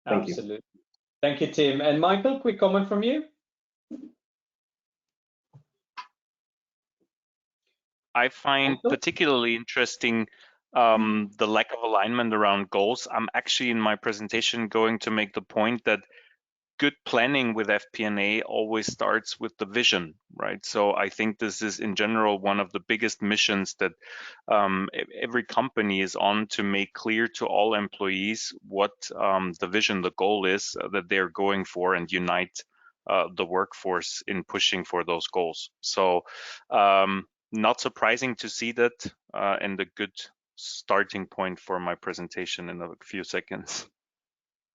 Thank Absolutely. you. Thank you, Tim. And Michael, quick comment from you? I find particularly interesting the lack of alignment around goals. I'm actually in my presentation going to make the point that good planning with FP&A always starts with the vision, right? So I think this is in general one of the biggest missions that every company is on, to make clear to all employees what the vision, the goal is that they're going for, and unite the workforce in pushing for those goals. So not surprising to see that, and a good starting point for my presentation in a few seconds.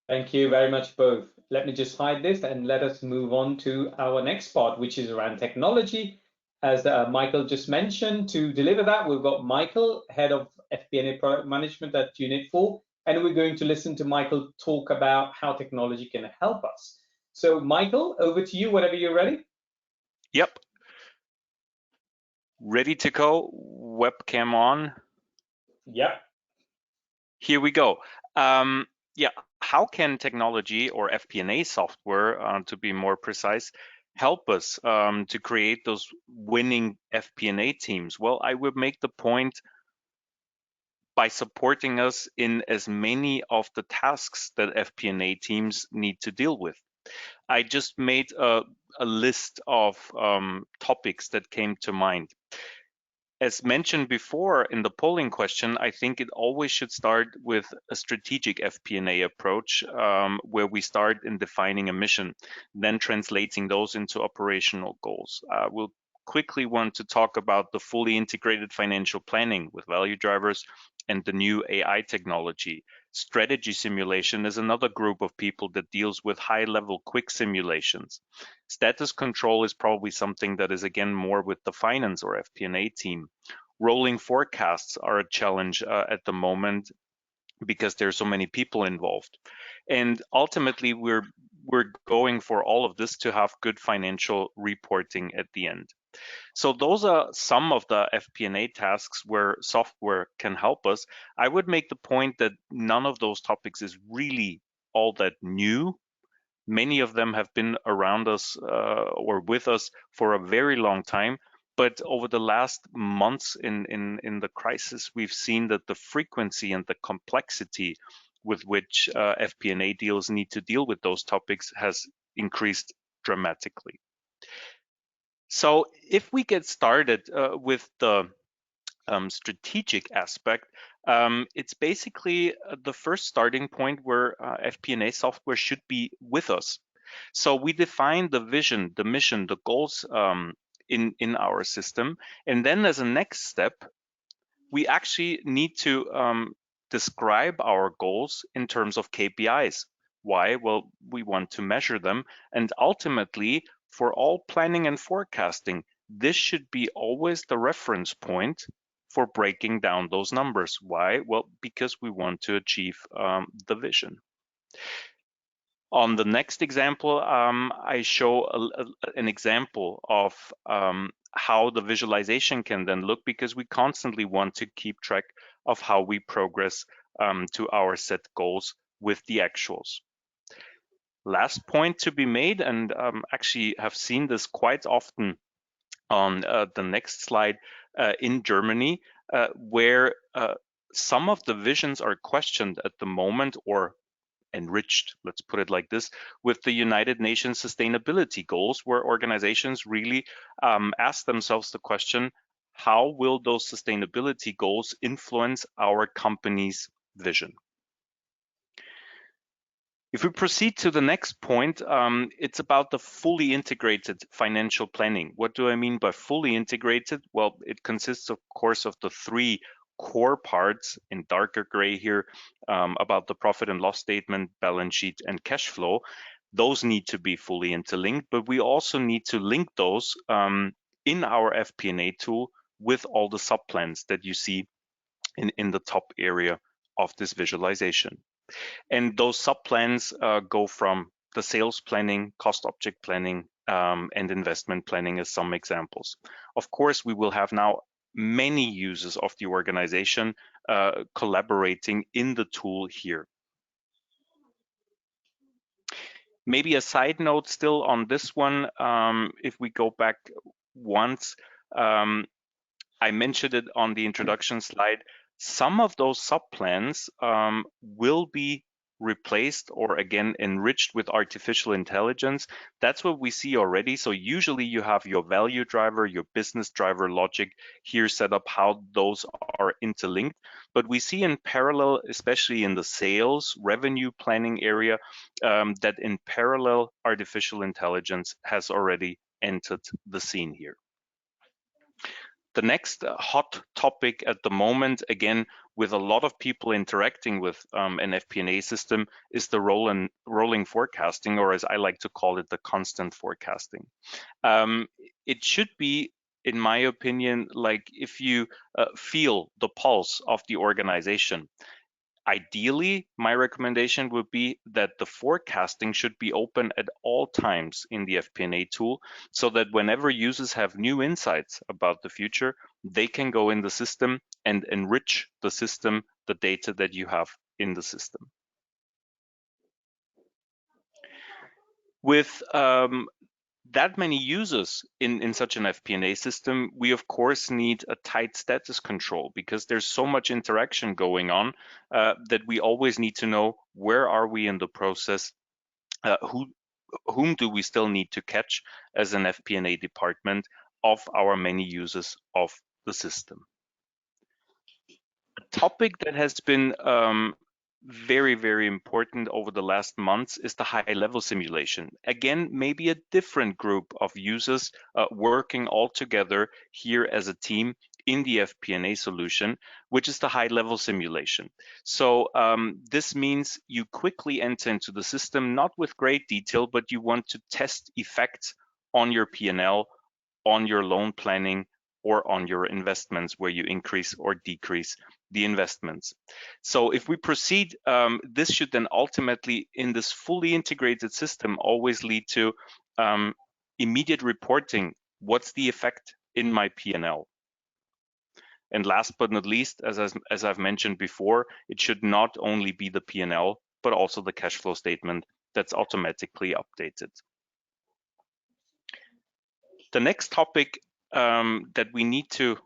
Thank you very much, both. Let me just hide this and let us move on to our next part, which is around technology. As Michael just mentioned, to deliver that, we've got Michael, Head of FP&A Product Management at Unit 4, and we're going to listen to Michael talk about how technology can help us. So Michael, over to you whenever you're ready. Yep. Ready to go, webcam on. Yep. Here we go. Yeah, how can technology, or FP&A software, to be more precise, help us to create those winning FP&A teams? Well, I would make the point by supporting us in as many of the tasks that FP&A teams need to deal with. I just made a list of topics that came to mind. As mentioned before in the polling question, I think it always should start with a strategic FP&A approach, where we start in defining a mission, then translating those into operational goals. We'll quickly want to talk about the fully integrated financial planning with value drivers, and the new AI technology. Strategy simulation is another group of people that deals with high-level quick simulations. Status control is probably something that is again more with the finance or FP&A team. Rolling forecasts are a challenge at the moment because there's so many people involved. And ultimately, we're going for all of this to have good financial reporting at the end. So those are some of the FP&A tasks where software can help us. I would make the point that none of those topics is really all that new. Many of them have been around us or with us for a very long time. But over the last months in the crisis, we've seen that the frequency and the complexity with which FP&A deals need to deal with those topics has increased dramatically. So if we get started with the strategic aspect, it's basically the first starting point where FP&A software should be with us. So we define the vision, the mission, the goals in our system. And then as a next step, we actually need to describe our goals in terms of KPIs. Why? Well, we want to measure them. And ultimately, for all planning and forecasting, this should be always the reference point for breaking down those numbers. Why? Well, because we want to achieve the vision. On the next example, I show an example of how the visualization can then look, because we constantly want to keep track of how we progress to our set goals with the actuals. Last point to be made, and actually have seen this quite often on the next slide in Germany, where some of the visions are questioned at the moment, or enriched, let's put it like this, with the United Nations sustainability goals, where organizations really ask themselves the question, how will those sustainability goals influence our company's vision? If we proceed to the next point, it's about the fully integrated financial planning. What do I mean by fully integrated? Well, it consists, of course, of the three core parts in darker gray here about the profit and loss statement, balance sheet, and cash flow. Those need to be fully interlinked, but we also need to link those in our FP&A tool with all the subplans that you see in the top area of this visualization. And those subplans go from the sales planning, cost object planning, and investment planning as some examples. Of course, we will have now many users of the organization collaborating in the tool here. Maybe a side note still on this one, if we go back once, I mentioned it on the introduction slide, some of those subplans will be replaced or again enriched with artificial intelligence. That's what we see already. So usually you have your value driver, your business driver logic here set up, how those are interlinked. But we see in parallel, especially in the sales revenue planning area, that in parallel artificial intelligence has already entered the scene here. The next hot topic at the moment, again, with a lot of people interacting with an FP&A system, is the rolling forecasting, or as I like to call it, the constant forecasting. It should be, in my opinion, like if you feel the pulse of the organization. Ideally, my recommendation would be that the forecasting should be open at all times in the FP&A tool, so that whenever users have new insights about the future, they can go in the system and enrich the system, the data that you have in the system. With that many users in such an FP&A system, we of course need a tight status control, because there's so much interaction going on that we always need to know where are we in the process, whom do we still need to catch as an FP&A department of our many users of the system. A topic that has been very, very important over the last months is the high-level simulation. Again, maybe a different group of users working all together here as a team in the FP&A solution, which is the high-level simulation. So this means you quickly enter into the system, not with great detail, but you want to test effects on your P&L, on your loan planning, or on your investments where you increase or decrease the investments. So if we proceed, this should then ultimately, in this fully integrated system, always lead to immediate reporting. What's the effect in my P&L? And last but not least, as I've mentioned before, it should not only be the P&L, but also the cash flow statement that's automatically updated. The next topic that we need to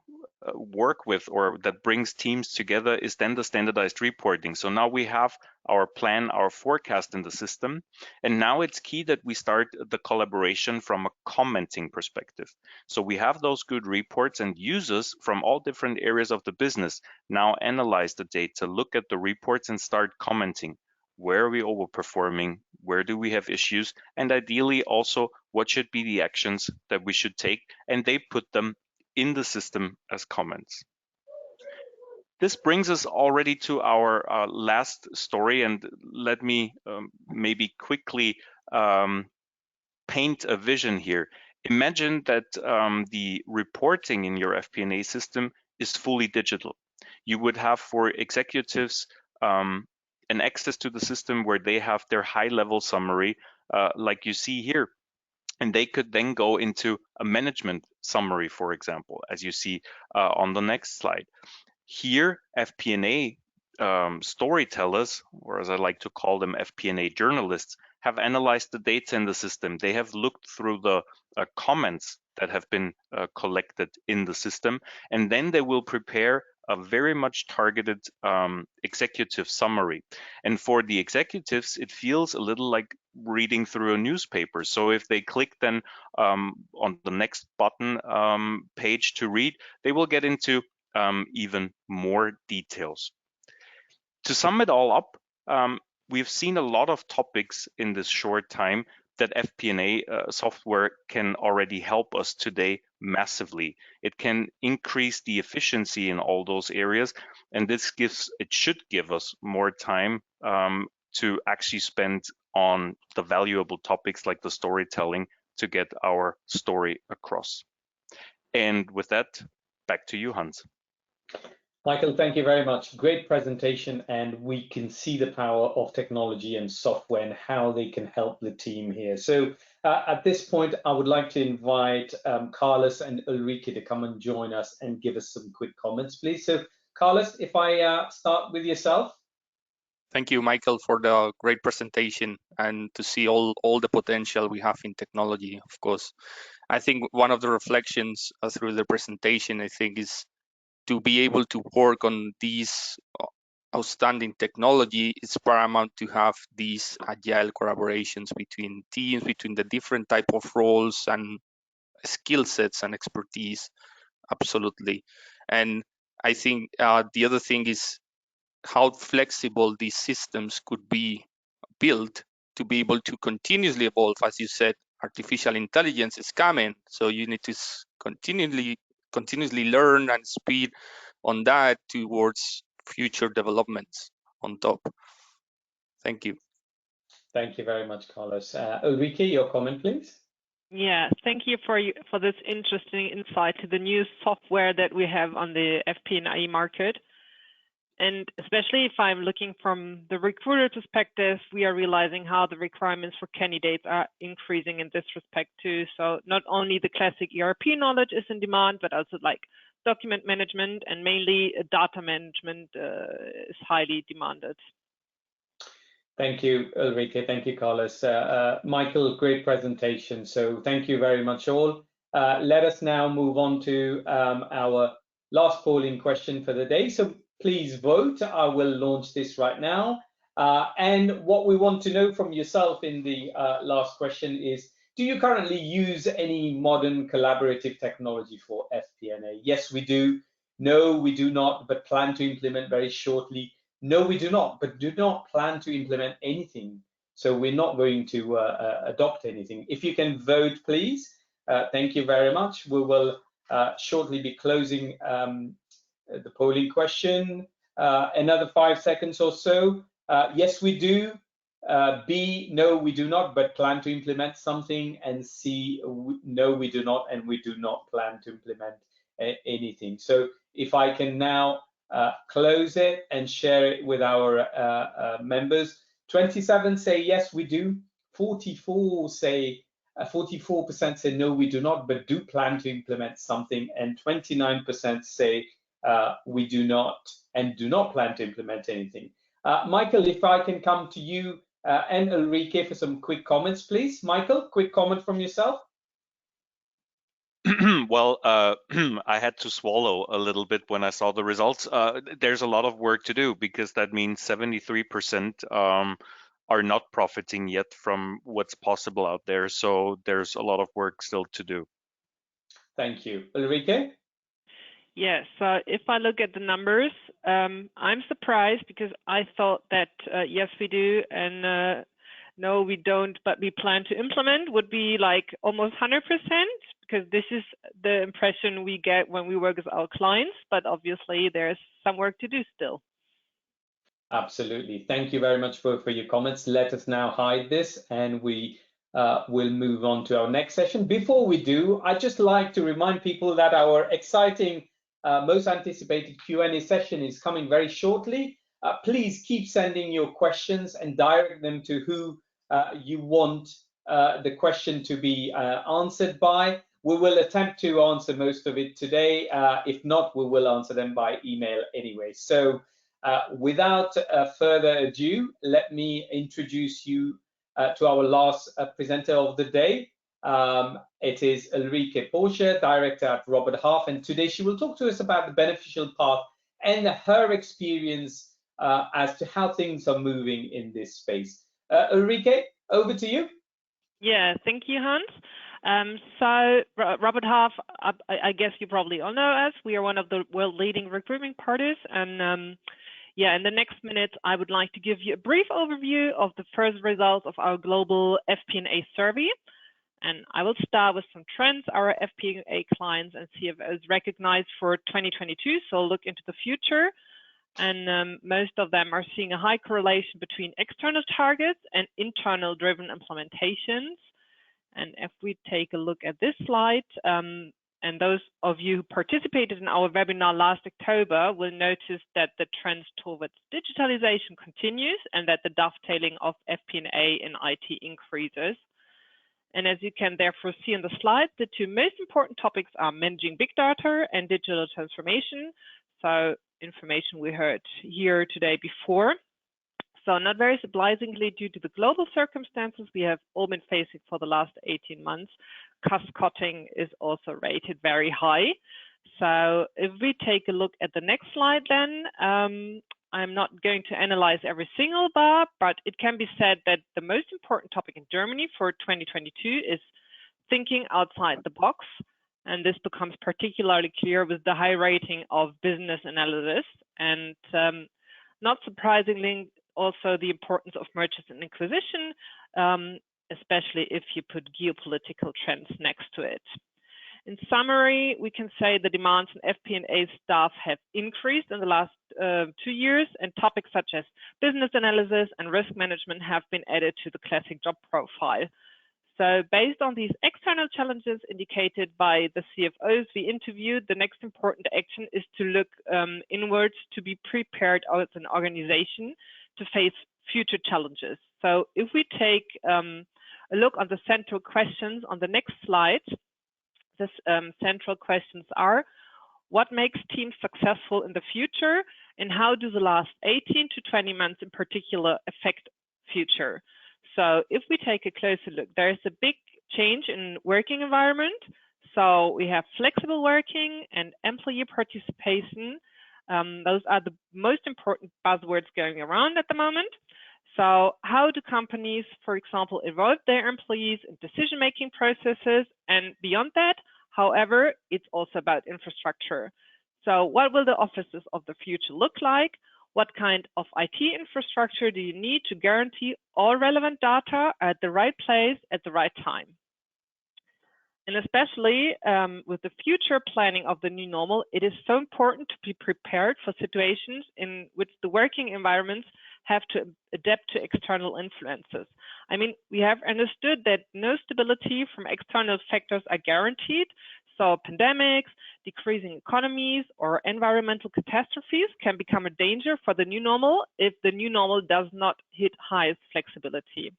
work with, or that brings teams together, is then the standardized reporting. So now we have our plan, our forecast in the system, and now it's key that we start the collaboration from a commenting perspective. So we have those good reports, and users from all different areas of the business now analyze the data, look at the reports, and start commenting. Where are we overperforming? Where do we have issues? And ideally also, what should be the actions that we should take? And they put them in the system as comments. This brings us already to our last story, and let me maybe quickly paint a vision here. Imagine that the reporting in your FP&A system is fully digital. You would have for executives an access to the system where they have their high-level summary, like you see here. And they could then go into a management summary, for example, as you see on the next slide. Here, FP&A storytellers, or as I like to call them, FP&A journalists, have analyzed the data in the system. They have looked through the comments that have been collected in the system, and then they will prepare a very much targeted executive summary. And for the executives, it feels a little like reading through a newspaper. So if they click then on the next button page to read, they will get into even more details. To sum it all up, we've seen a lot of topics in this short time that FP&A software can already help us today massively. It can increase the efficiency in all those areas, and it should give us more time to actually spend on the valuable topics like the storytelling to get our story across. And with that, back to you, Hans. Michael, thank you very much. Great presentation, and we can see the power of technology and software and how they can help the team here. So at this point, I would like to invite Carlos and Ulrike to come and join us and give us some quick comments, please. So Carlos, if I start with yourself. Thank you, Michael, for the great presentation and to see all the potential we have in technology, of course. I think one of the reflections through the presentation, I think, is to be able to work on these outstanding technology, it's paramount to have these agile collaborations between teams, between the different type of roles and skill sets and expertise. Absolutely. And I think the other thing is how flexible these systems could be built to be able to continuously evolve. As you said, artificial intelligence is coming, so you need to continuously learn and speed on that towards future developments on top. Thank you. Thank you very much, Carlos. Ulrike, your comment, please. Yeah, thank you for this interesting insight to the new software that we have on the FP&A market. And especially if I'm looking from the recruiter perspective, we are realizing how the requirements for candidates are increasing in this respect too. So not only the classic ERP knowledge is in demand, but also like document management and mainly data management is highly demanded. Thank you, Ulrike. Thank you, Carlos. Michael, great presentation. So thank you very much all. Let us now move on to our last polling question for the day. So please vote. I will launch this right now. And what we want to know from yourself in the last question is, do you currently use any modern collaborative technology for FP&A? Yes, we do. No, we do not, but plan to implement very shortly. No, we do not, but do not plan to implement anything. So we're not going to adopt anything. If you can vote, please. Thank you very much. We will shortly be closing the polling question. Another 5 seconds or so. Yes, we do. B, no, we do not, but plan to implement something. And C, no, we do not, and we do not plan to implement anything. So if I can now close it and share it with our members. 27 say yes, we do. 44% say no, we do not, but do plan to implement something. And 29% say we do not and do not plan to implement anything. Michael, if I can come to you and Ulrike for some quick comments, please. Michael, quick comment from yourself. Well, I had to swallow a little bit when I saw the results. There's a lot of work to do, because that means 73% are not profiting yet from what's possible out there. So there's a lot of work still to do. Thank you. Ulrike? Yes, so if I look at the numbers, I'm surprised, because I thought that yes, we do, and no, we don't, but we plan to implement would be like almost 100%, because this is the impression we get when we work with our clients, but obviously there's some work to do still. Absolutely. Thank you very much for your comments. Let us now hide this, and we will move on to our next session. Before we do, I'd just like to remind people that our exciting, most anticipated Q&A session is coming very shortly. Please keep sending your questions and direct them to who you want the question to be answered by. We will attempt to answer most of it today. If not, we will answer them by email anyway. So without further ado, let me introduce you to our last presenter of the day. It is Ulrike Porsche, Director at Robert Half, and today she will talk to us about the beneficial path and her experience as to how things are moving in this space. Ulrike, over to you. Yeah, thank you, Hans. So Robert Half, I guess you probably all know us. We are one of the world leading recruitment parties, and yeah, in the next minute, I would like to give you a brief overview of the first results of our global FP&A survey. And I will start with some trends our FP&A clients and CFOs recognize for 2022. So look into the future. And most of them are seeing a high correlation between external targets and internal driven implementations. And if we take a look at this slide, and those of you who participated in our webinar last October will notice that the trends towards digitalization continues, and that the dovetailing of FP&A and IT increases. And as you can therefore see in the slide, the two most important topics are managing big data and digital transformation. So information we heard here today before. So not very surprisingly, due to the global circumstances we have all been facing for the last 18 months, cost cutting is also rated very high. So if we take a look at the next slide then, I'm not going to analyze every single bar, but it can be said that the most important topic in Germany for 2022 is thinking outside the box. And this becomes particularly clear with the high rating of business analysis. And not surprisingly, also the importance of mergers and acquisition, especially if you put geopolitical trends next to it. In summary, we can say the demands on FP&A staff have increased in the last 2 years, and topics such as business analysis and risk management have been added to the classic job profile. So based on these external challenges indicated by the CFOs we interviewed, the next important action is to look inwards to be prepared as an organization to face future challenges. So if we take a look on the central questions on the next slide, the central questions are: what makes teams successful in the future, and how do the last 18 to 20 months in particular affect future? So if we take a closer look, there is a big change in working environment. So we have flexible working and employee participation. Those are the most important buzzwords going around at the moment. So how do companies, for example, involve their employees in decision-making processes? And beyond that, however, it's also about infrastructure. So what will the offices of the future look like? What kind of IT infrastructure do you need to guarantee all relevant data are at the right place at the right time? And especially with the future planning of the new normal, it is so important to be prepared for situations in which the working environments have to adapt to external influences. I mean, we have understood that no stability from external factors are guaranteed. So pandemics, decreasing economies, or environmental catastrophes can become a danger for the new normal if the new normal does not hit highest flexibility.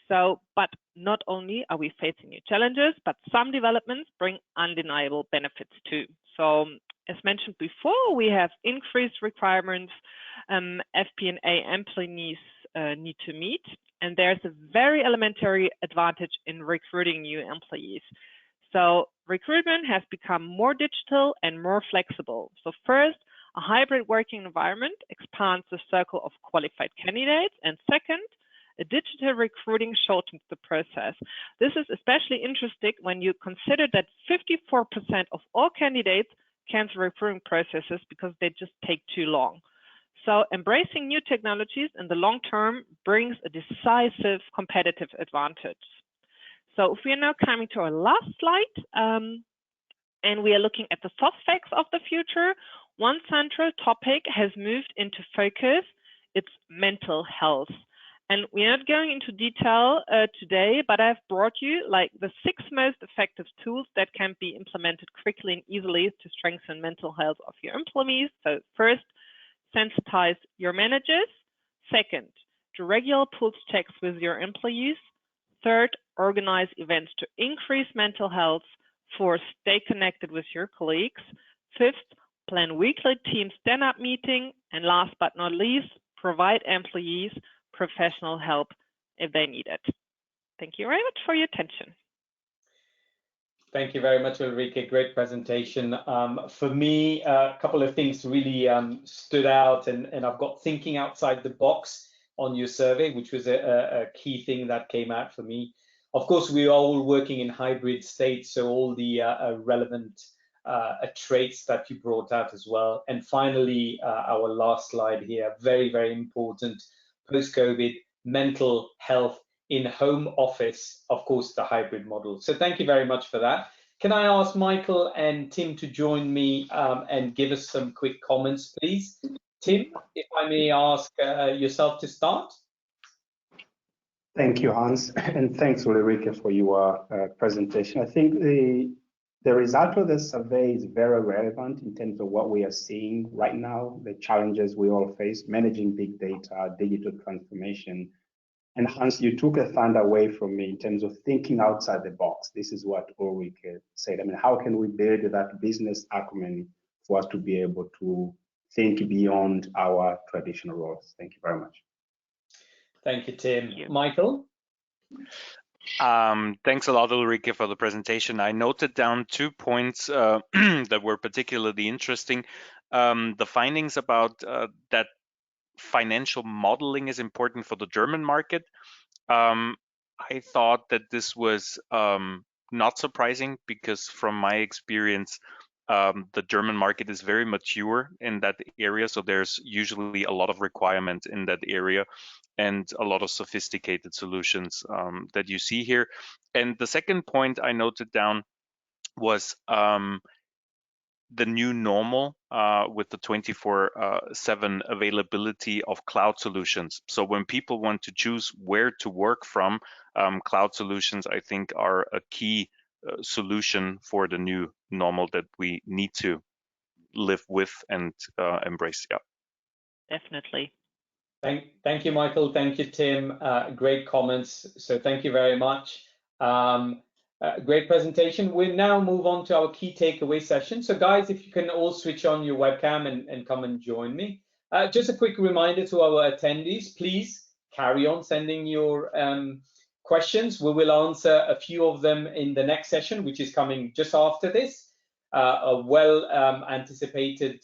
So, but not only are we facing new challenges, but some developments bring undeniable benefits too. So, as mentioned before, we have increased requirements FP&A employees need to meet, and there's a very elementary advantage in recruiting new employees. So, recruitment has become more digital and more flexible. So, first, a hybrid working environment expands the circle of qualified candidates, and second, a digital recruiting shortens the process. This is especially interesting when you consider that 54% of all candidates cancel recruiting processes because they just take too long. So embracing new technologies in the long term brings a decisive competitive advantage. So if we are now coming to our last slide, and we are looking at the soft facts of the future, one central topic has moved into focus. It's mental health. And we're not going into detail today, but I've brought you like the 6 most effective tools that can be implemented quickly and easily to strengthen mental health of your employees. So first, sensitize your managers. Second, do regular pulse checks with your employees. Third, organize events to increase mental health. Fourth, stay connected with your colleagues. Fifth, plan weekly team stand-up meeting. And last but not least, provide employees professional help if they need it. Thank you very much for your attention. Thank you very much, Ulrike. Great presentation. For me, a couple of things really stood out, and I've got thinking outside the box on your survey, which was a key thing that came out for me. Of course, we are all working in hybrid states, so all the relevant traits that you brought out as well. And finally, our last slide here, very, very important, post-COVID, mental health in home office, of course, the hybrid model. So thank you very much for that. Can I ask Michael and Tim to join me and give us some quick comments, please? Tim, if I may ask yourself to start. Thank you, Hans, and thanks, Ulrike, for your presentation. I think the result of the survey is very relevant in terms of what we are seeing right now, the challenges we all face, managing big data, digital transformation. And Hans, you took a thunder away from me in terms of thinking outside the box. This is what Ulrike said. I mean, how can we build that business acumen for us to be able to think beyond our traditional roles? Thank you very much. Thank you, Tim. Michael? Thanks a lot, Ulrike, for the presentation. I noted down 2 points that were particularly interesting. The findings about that financial modeling is important for the German market. I thought that this was not surprising because from my experience, the German market is very mature in that area. So there's usually a lot of requirement in that area and a lot of sophisticated solutions that you see here. And the second point I noted down was the new normal with the 24/7 availability of cloud solutions. So when people want to choose where to work from, cloud solutions, I think, are a key solution for the new normal that we need to live with and embrace. Yeah. Definitely. Thank you, Michael. Thank you, Tim. Great comments. So thank you very much. Great presentation. We'll now move on to our key takeaway session. So guys, if you can all switch on your webcam and come and join me. Just a quick reminder to our attendees, please carry on sending your questions. We will answer a few of them in the next session, which is coming just after this, a well anticipated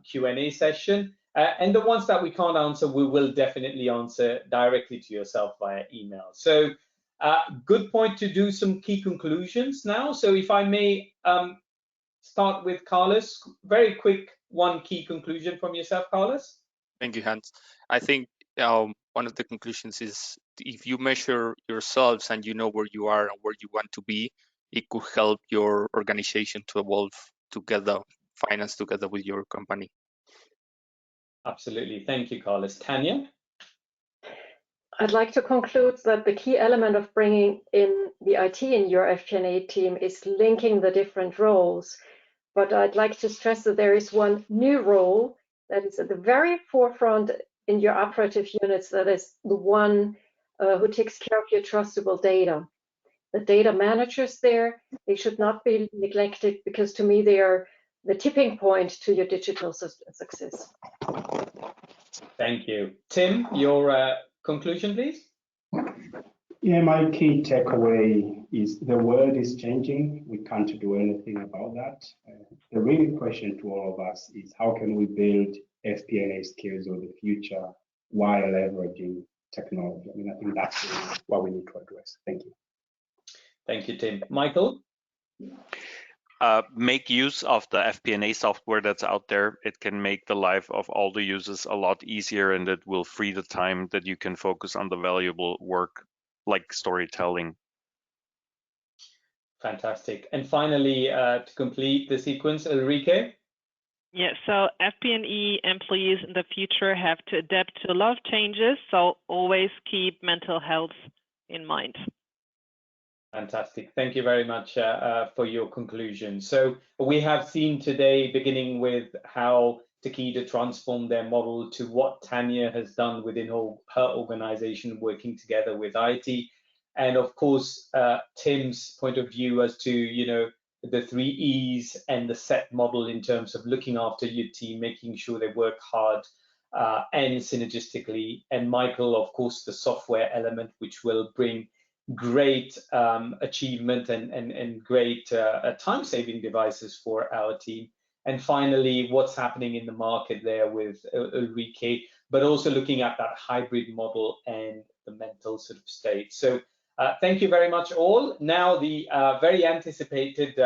Q&A session. And the ones that we can't answer, we will definitely answer directly to yourself via email. So good point to do some key conclusions now. So if I may start with Carlos, very quick one key conclusion from yourself, Carlos. Thank you, Hans. I think one of the conclusions is if you measure yourselves and you know where you are and where you want to be, it could help your organization to evolve together, finance together with your company. Absolutely. Thank you, Carlos. Tanya? I'd like to conclude that the key element of bringing in the IT in your FP&A team is linking the different roles. But I'd like to stress that there is one new role that is at the very forefront in your operative units, that is the one who takes care of your trustable data. The data managers there, they should not be neglected, because to me they are the tipping point to your digital success. Thank you. Tim, your conclusion, please? Yeah, my key takeaway is the world is changing. We can't do anything about that. The real question to all of us is, how can we build FP&A skills of the future while leveraging technology? I mean, I think that's really what we need to address. Thank you. Thank you, Tim. Michael? Make use of the FP&A software that's out there. It can make the life of all the users a lot easier, and it will free the time that you can focus on the valuable work like storytelling. Fantastic. And finally, to complete the sequence, Ulrike? Yeah, so FP&E employees in the future have to adapt to a lot of changes, so always keep mental health in mind. Fantastic. Thank you very much for your conclusion. So we have seen today, beginning with how Takeda transformed their model, to what Tanya has done within her organization, working together with IT. And of course, Tim's point of view as to, the 3 E's and the set model in terms of looking after your team, making sure they work hard and synergistically. And Michael, of course, the software element, which will bring great achievement and great time-saving devices for our team. And finally, what's happening in the market there with Ulrike, but also looking at that hybrid model and the mental sort of state. So thank you very much all. Now the very anticipated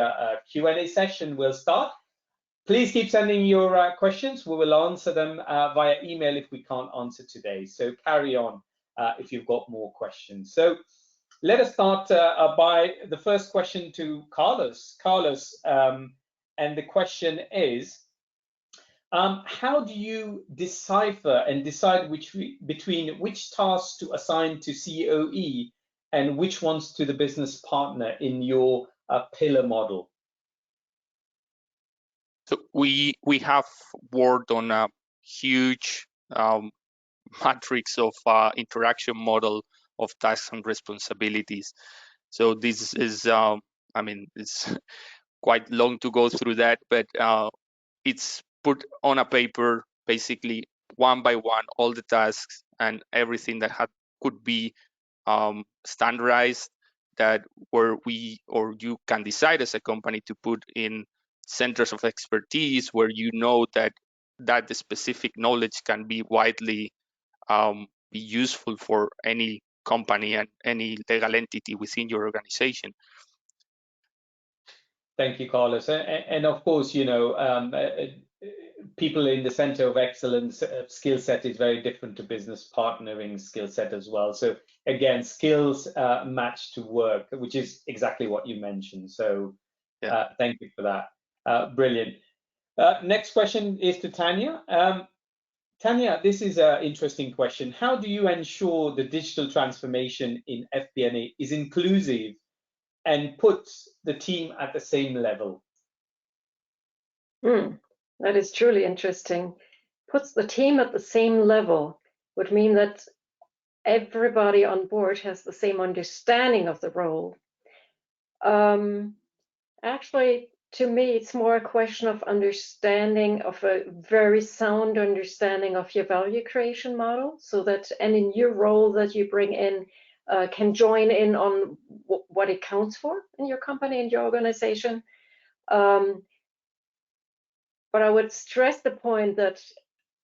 Q&A session will start. Please keep sending your questions. We will answer them via email if we can't answer today. So carry on if you've got more questions. So let us start by the first question to Carlos. Carlos, and the question is, how do you decipher and decide between which tasks to assign to COE and which ones to the business partner in your pillar model? So we have worked on a huge matrix of interaction model of tasks and responsibilities. So this is, it's quite long to go through that, but it's put on a paper, basically one by one, all the tasks and everything that could be standardized, that where we or you can decide as a company to put in centers of expertise where that the specific knowledge can be widely be useful for any company and any legal entity within your organization. Thank you, Carlos. And of course, people in the center of excellence skill set is very different to business partnering skill set as well. So again, skills match to work, which is exactly what you mentioned. So yeah. Thank you for that. Brilliant. Next question is to Tanya. Tanya, this is an interesting question. How do you ensure the digital transformation in FP&A is inclusive and puts the team at the same level? That is truly interesting. Puts the team at the same level would mean that everybody on board has the same understanding of the role. Actually, to me, it's more a question of understanding, of a very sound understanding of your value creation model, so that any new role that you bring in can join in on what it counts for in your company and your organization. But I would stress the point that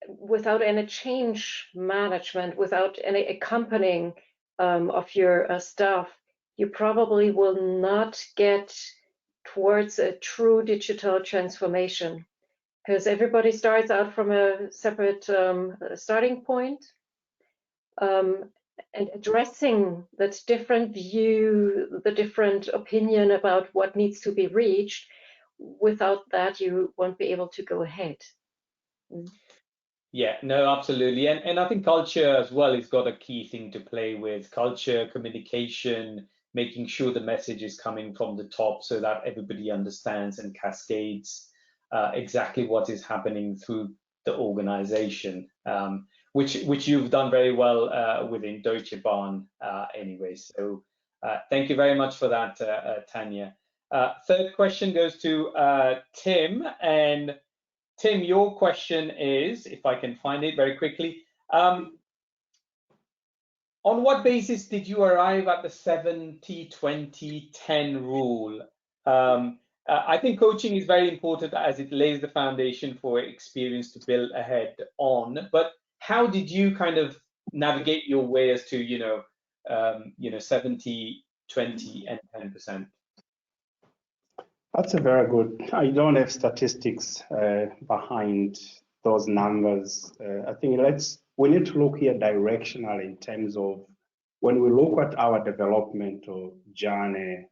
without any change management, without any accompanying of your staff, you probably will not get towards a true digital transformation, because everybody starts out from a separate starting point. and addressing that different view, the different opinion about what needs to be reached. Without that, you won't be able to go ahead. Yeah, no, absolutely. And I think culture as well has got a key thing to play with. Culture, communication, making sure the message is coming from the top so that everybody understands and cascades exactly what is happening through the organization, which you've done very well within Deutsche Bahn anyway. So thank you very much for that, Tanya. Third question goes to Tim. And Tim, your question is, if I can find it very quickly, on what basis did you arrive at the 70-20-10 rule? I think coaching is very important as it lays the foundation for experience to build ahead on. But how did you kind of navigate your way as to 70, 20, and 10%? That's a very good. I don't have statistics behind those numbers. I think we need to look here directionally in terms of when we look at our developmental journey.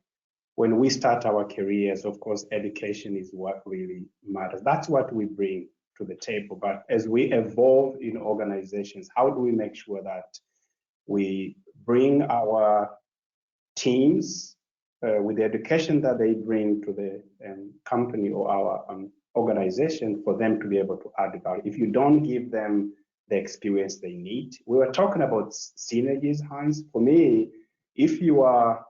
When we start our careers, of course, education is what really matters. That's what we bring to the table. But as we evolve in organizations, how do we make sure that we bring our teams with the education that they bring to the company or our organization for them to be able to add value? If you don't give them the experience they need, we were talking about synergies, Hans. For me, if you are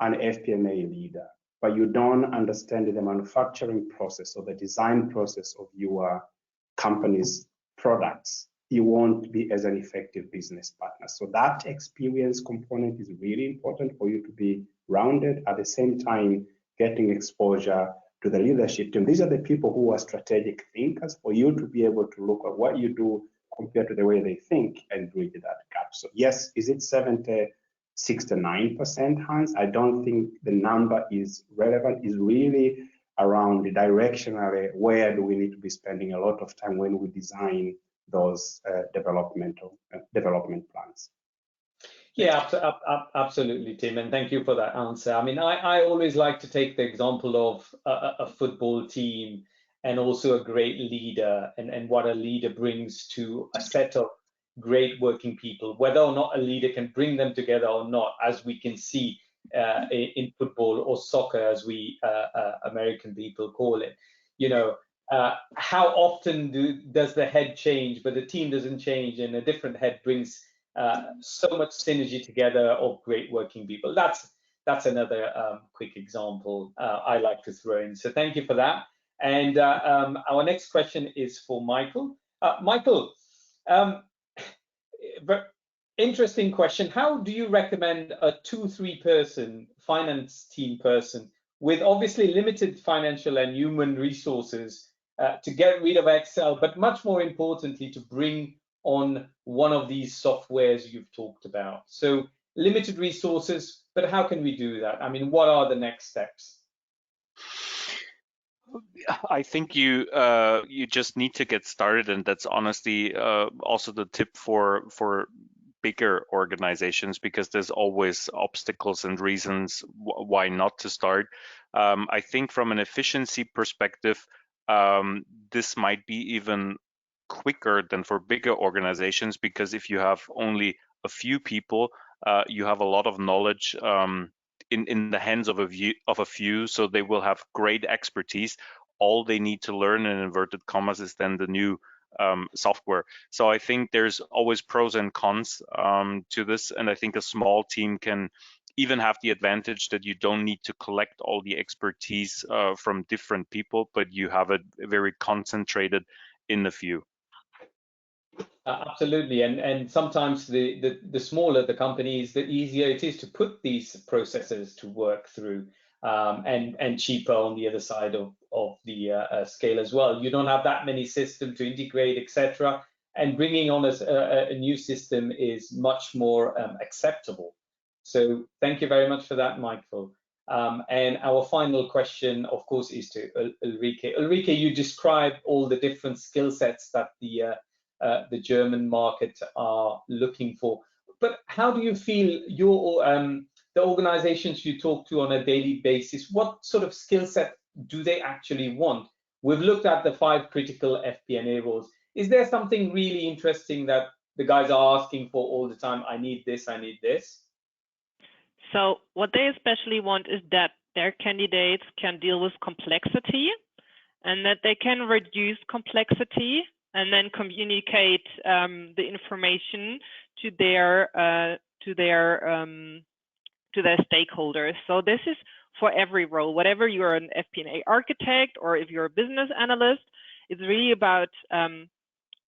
an FP&A leader, but you don't understand the manufacturing process or the design process of your company's products, you won't be as an effective business partner. So that experience component is really important for you to be rounded, at the same time getting exposure to the leadership team. These are the people who are strategic thinkers, for you to be able to look at what you do compared to the way they think and bridge that gap. So yes, is it 69%, Hans? I don't think the number is relevant. It's really around the directionally, where do we need to be spending a lot of time when we design those development plans. Yeah, absolutely, Tim, and thank you for that answer. I mean, I always like to take the example of a football team and also a great leader, and what a leader brings to a set of great working people, whether or not a leader can bring them together or not, as we can see in football or soccer, as we American people call it. How often does the head change, but the team doesn't change, and a different head brings so much synergy together of great working people. That's another quick example I like to throw in. So thank you for that. And our next question is for Michael. Michael, interesting question. How do you recommend a 2-3 person finance team person with obviously limited financial and human resources to get rid of Excel, but much more importantly, to bring on one of these softwares you've talked about? So limited resources, but how can we do that? I mean, what are the next steps? I think you just need to get started, and that's honestly also the tip for bigger organizations, because there's always obstacles and reasons why not to start. I think from an efficiency perspective, this might be even quicker than for bigger organizations, because if you have only a few people, you have a lot of knowledge in the hands of a few, so they will have great expertise. All they need to learn, in inverted commas, is then the new software. So I think there's always pros and cons to this, and I think a small team can even have the advantage that you don't need to collect all the expertise from different people, but you have it very concentrated in the few. Absolutely, and sometimes the smaller the company is, the easier it is to put these processes to work through, and cheaper on the other side of the scale as well. You don't have that many systems to integrate, etc. And bringing on a new system is much more acceptable. So thank you very much for that, Michael. And our final question, of course, is to Ulrike. Ulrike, you described all the different skill sets that the German market are looking for. but how do you feel your the organizations you talk to on a daily basis, what sort of skill set do they actually want? We've looked at the 5 critical FP&A roles. Is there something really interesting that the guys are asking for all the time? I need this, I need this. So what they especially want is that their candidates can deal with complexity, and that they can reduce complexity and then communicate the information to their stakeholders. So this is for every role, whatever you're an FP&A architect or if you're a business analyst, it's really about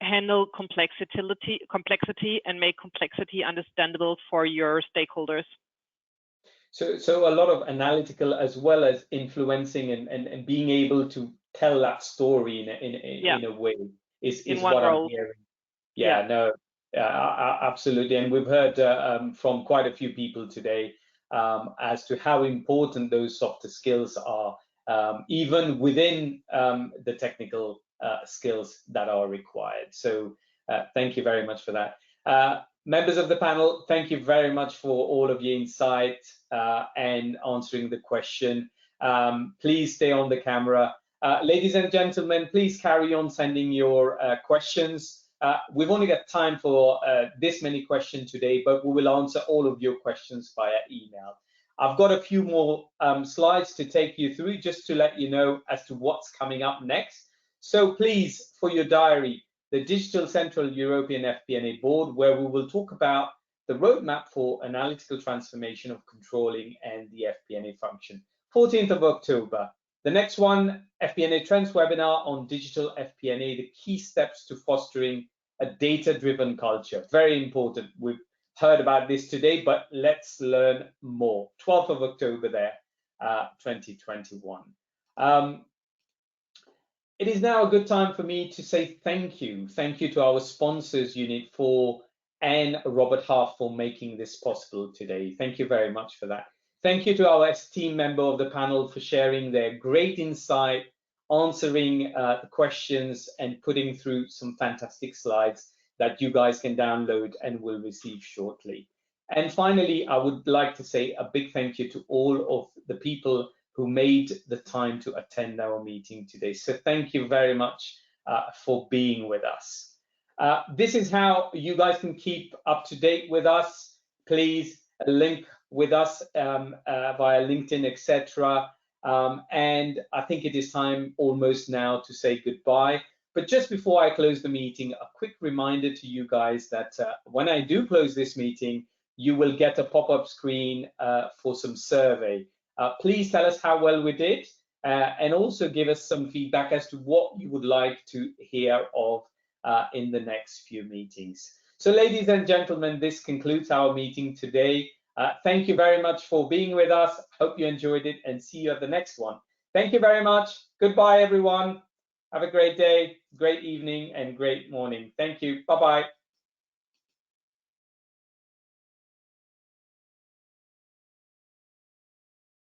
handle complexity and make complexity understandable for your stakeholders. So a lot of analytical as well as influencing and being able to tell that story in a way is what I'm hearing. Yeah, no, absolutely. And we've heard from quite a few people today as to how important those softer skills are, even within the technical skills that are required. So thank you very much for that. Members of the panel, thank you very much for all of your insight and answering the question. Please stay on the camera. Ladies and gentlemen, please carry on sending your questions. We've only got time for this many questions today, but we will answer all of your questions via email. I've got a few more slides to take you through just to let you know as to what's coming up next. So please, for your diary, the Digital Central European FP&A Board, where we will talk about the roadmap for analytical transformation of controlling and the FP&A function. 14th of October. The next one, FP&A Trends webinar on digital FP&A, the key steps to fostering a data-driven culture. Very important. We've heard about this today, but let's learn more. 12th of October there, 2021. It is now a good time for me to say thank you. Thank you to our sponsors, Unit 4 and Robert Half, for making this possible today. Thank you very much for that. Thank you to our esteemed member of the panel for sharing their great insight, answering the questions and putting through some fantastic slides that you guys can download and will receive shortly. And finally, I would like to say a big thank you to all of the people who made the time to attend our meeting today. So thank you very much for being with us. This is how you guys can keep up to date with us. Please link with us via LinkedIn, etc. And I think it is time almost now to say goodbye. But just before I close the meeting, a quick reminder to you guys that when I do close this meeting, you will get a pop-up screen for some survey. Please tell us how well we did and also give us some feedback as to what you would like to hear of in the next few meetings. So ladies and gentlemen, this concludes our meeting today. Thank you very much for being with us. Hope you enjoyed it and see you at the next one. Thank you very much. Goodbye, everyone. Have a great day, great evening, and great morning. Thank you. Bye-bye.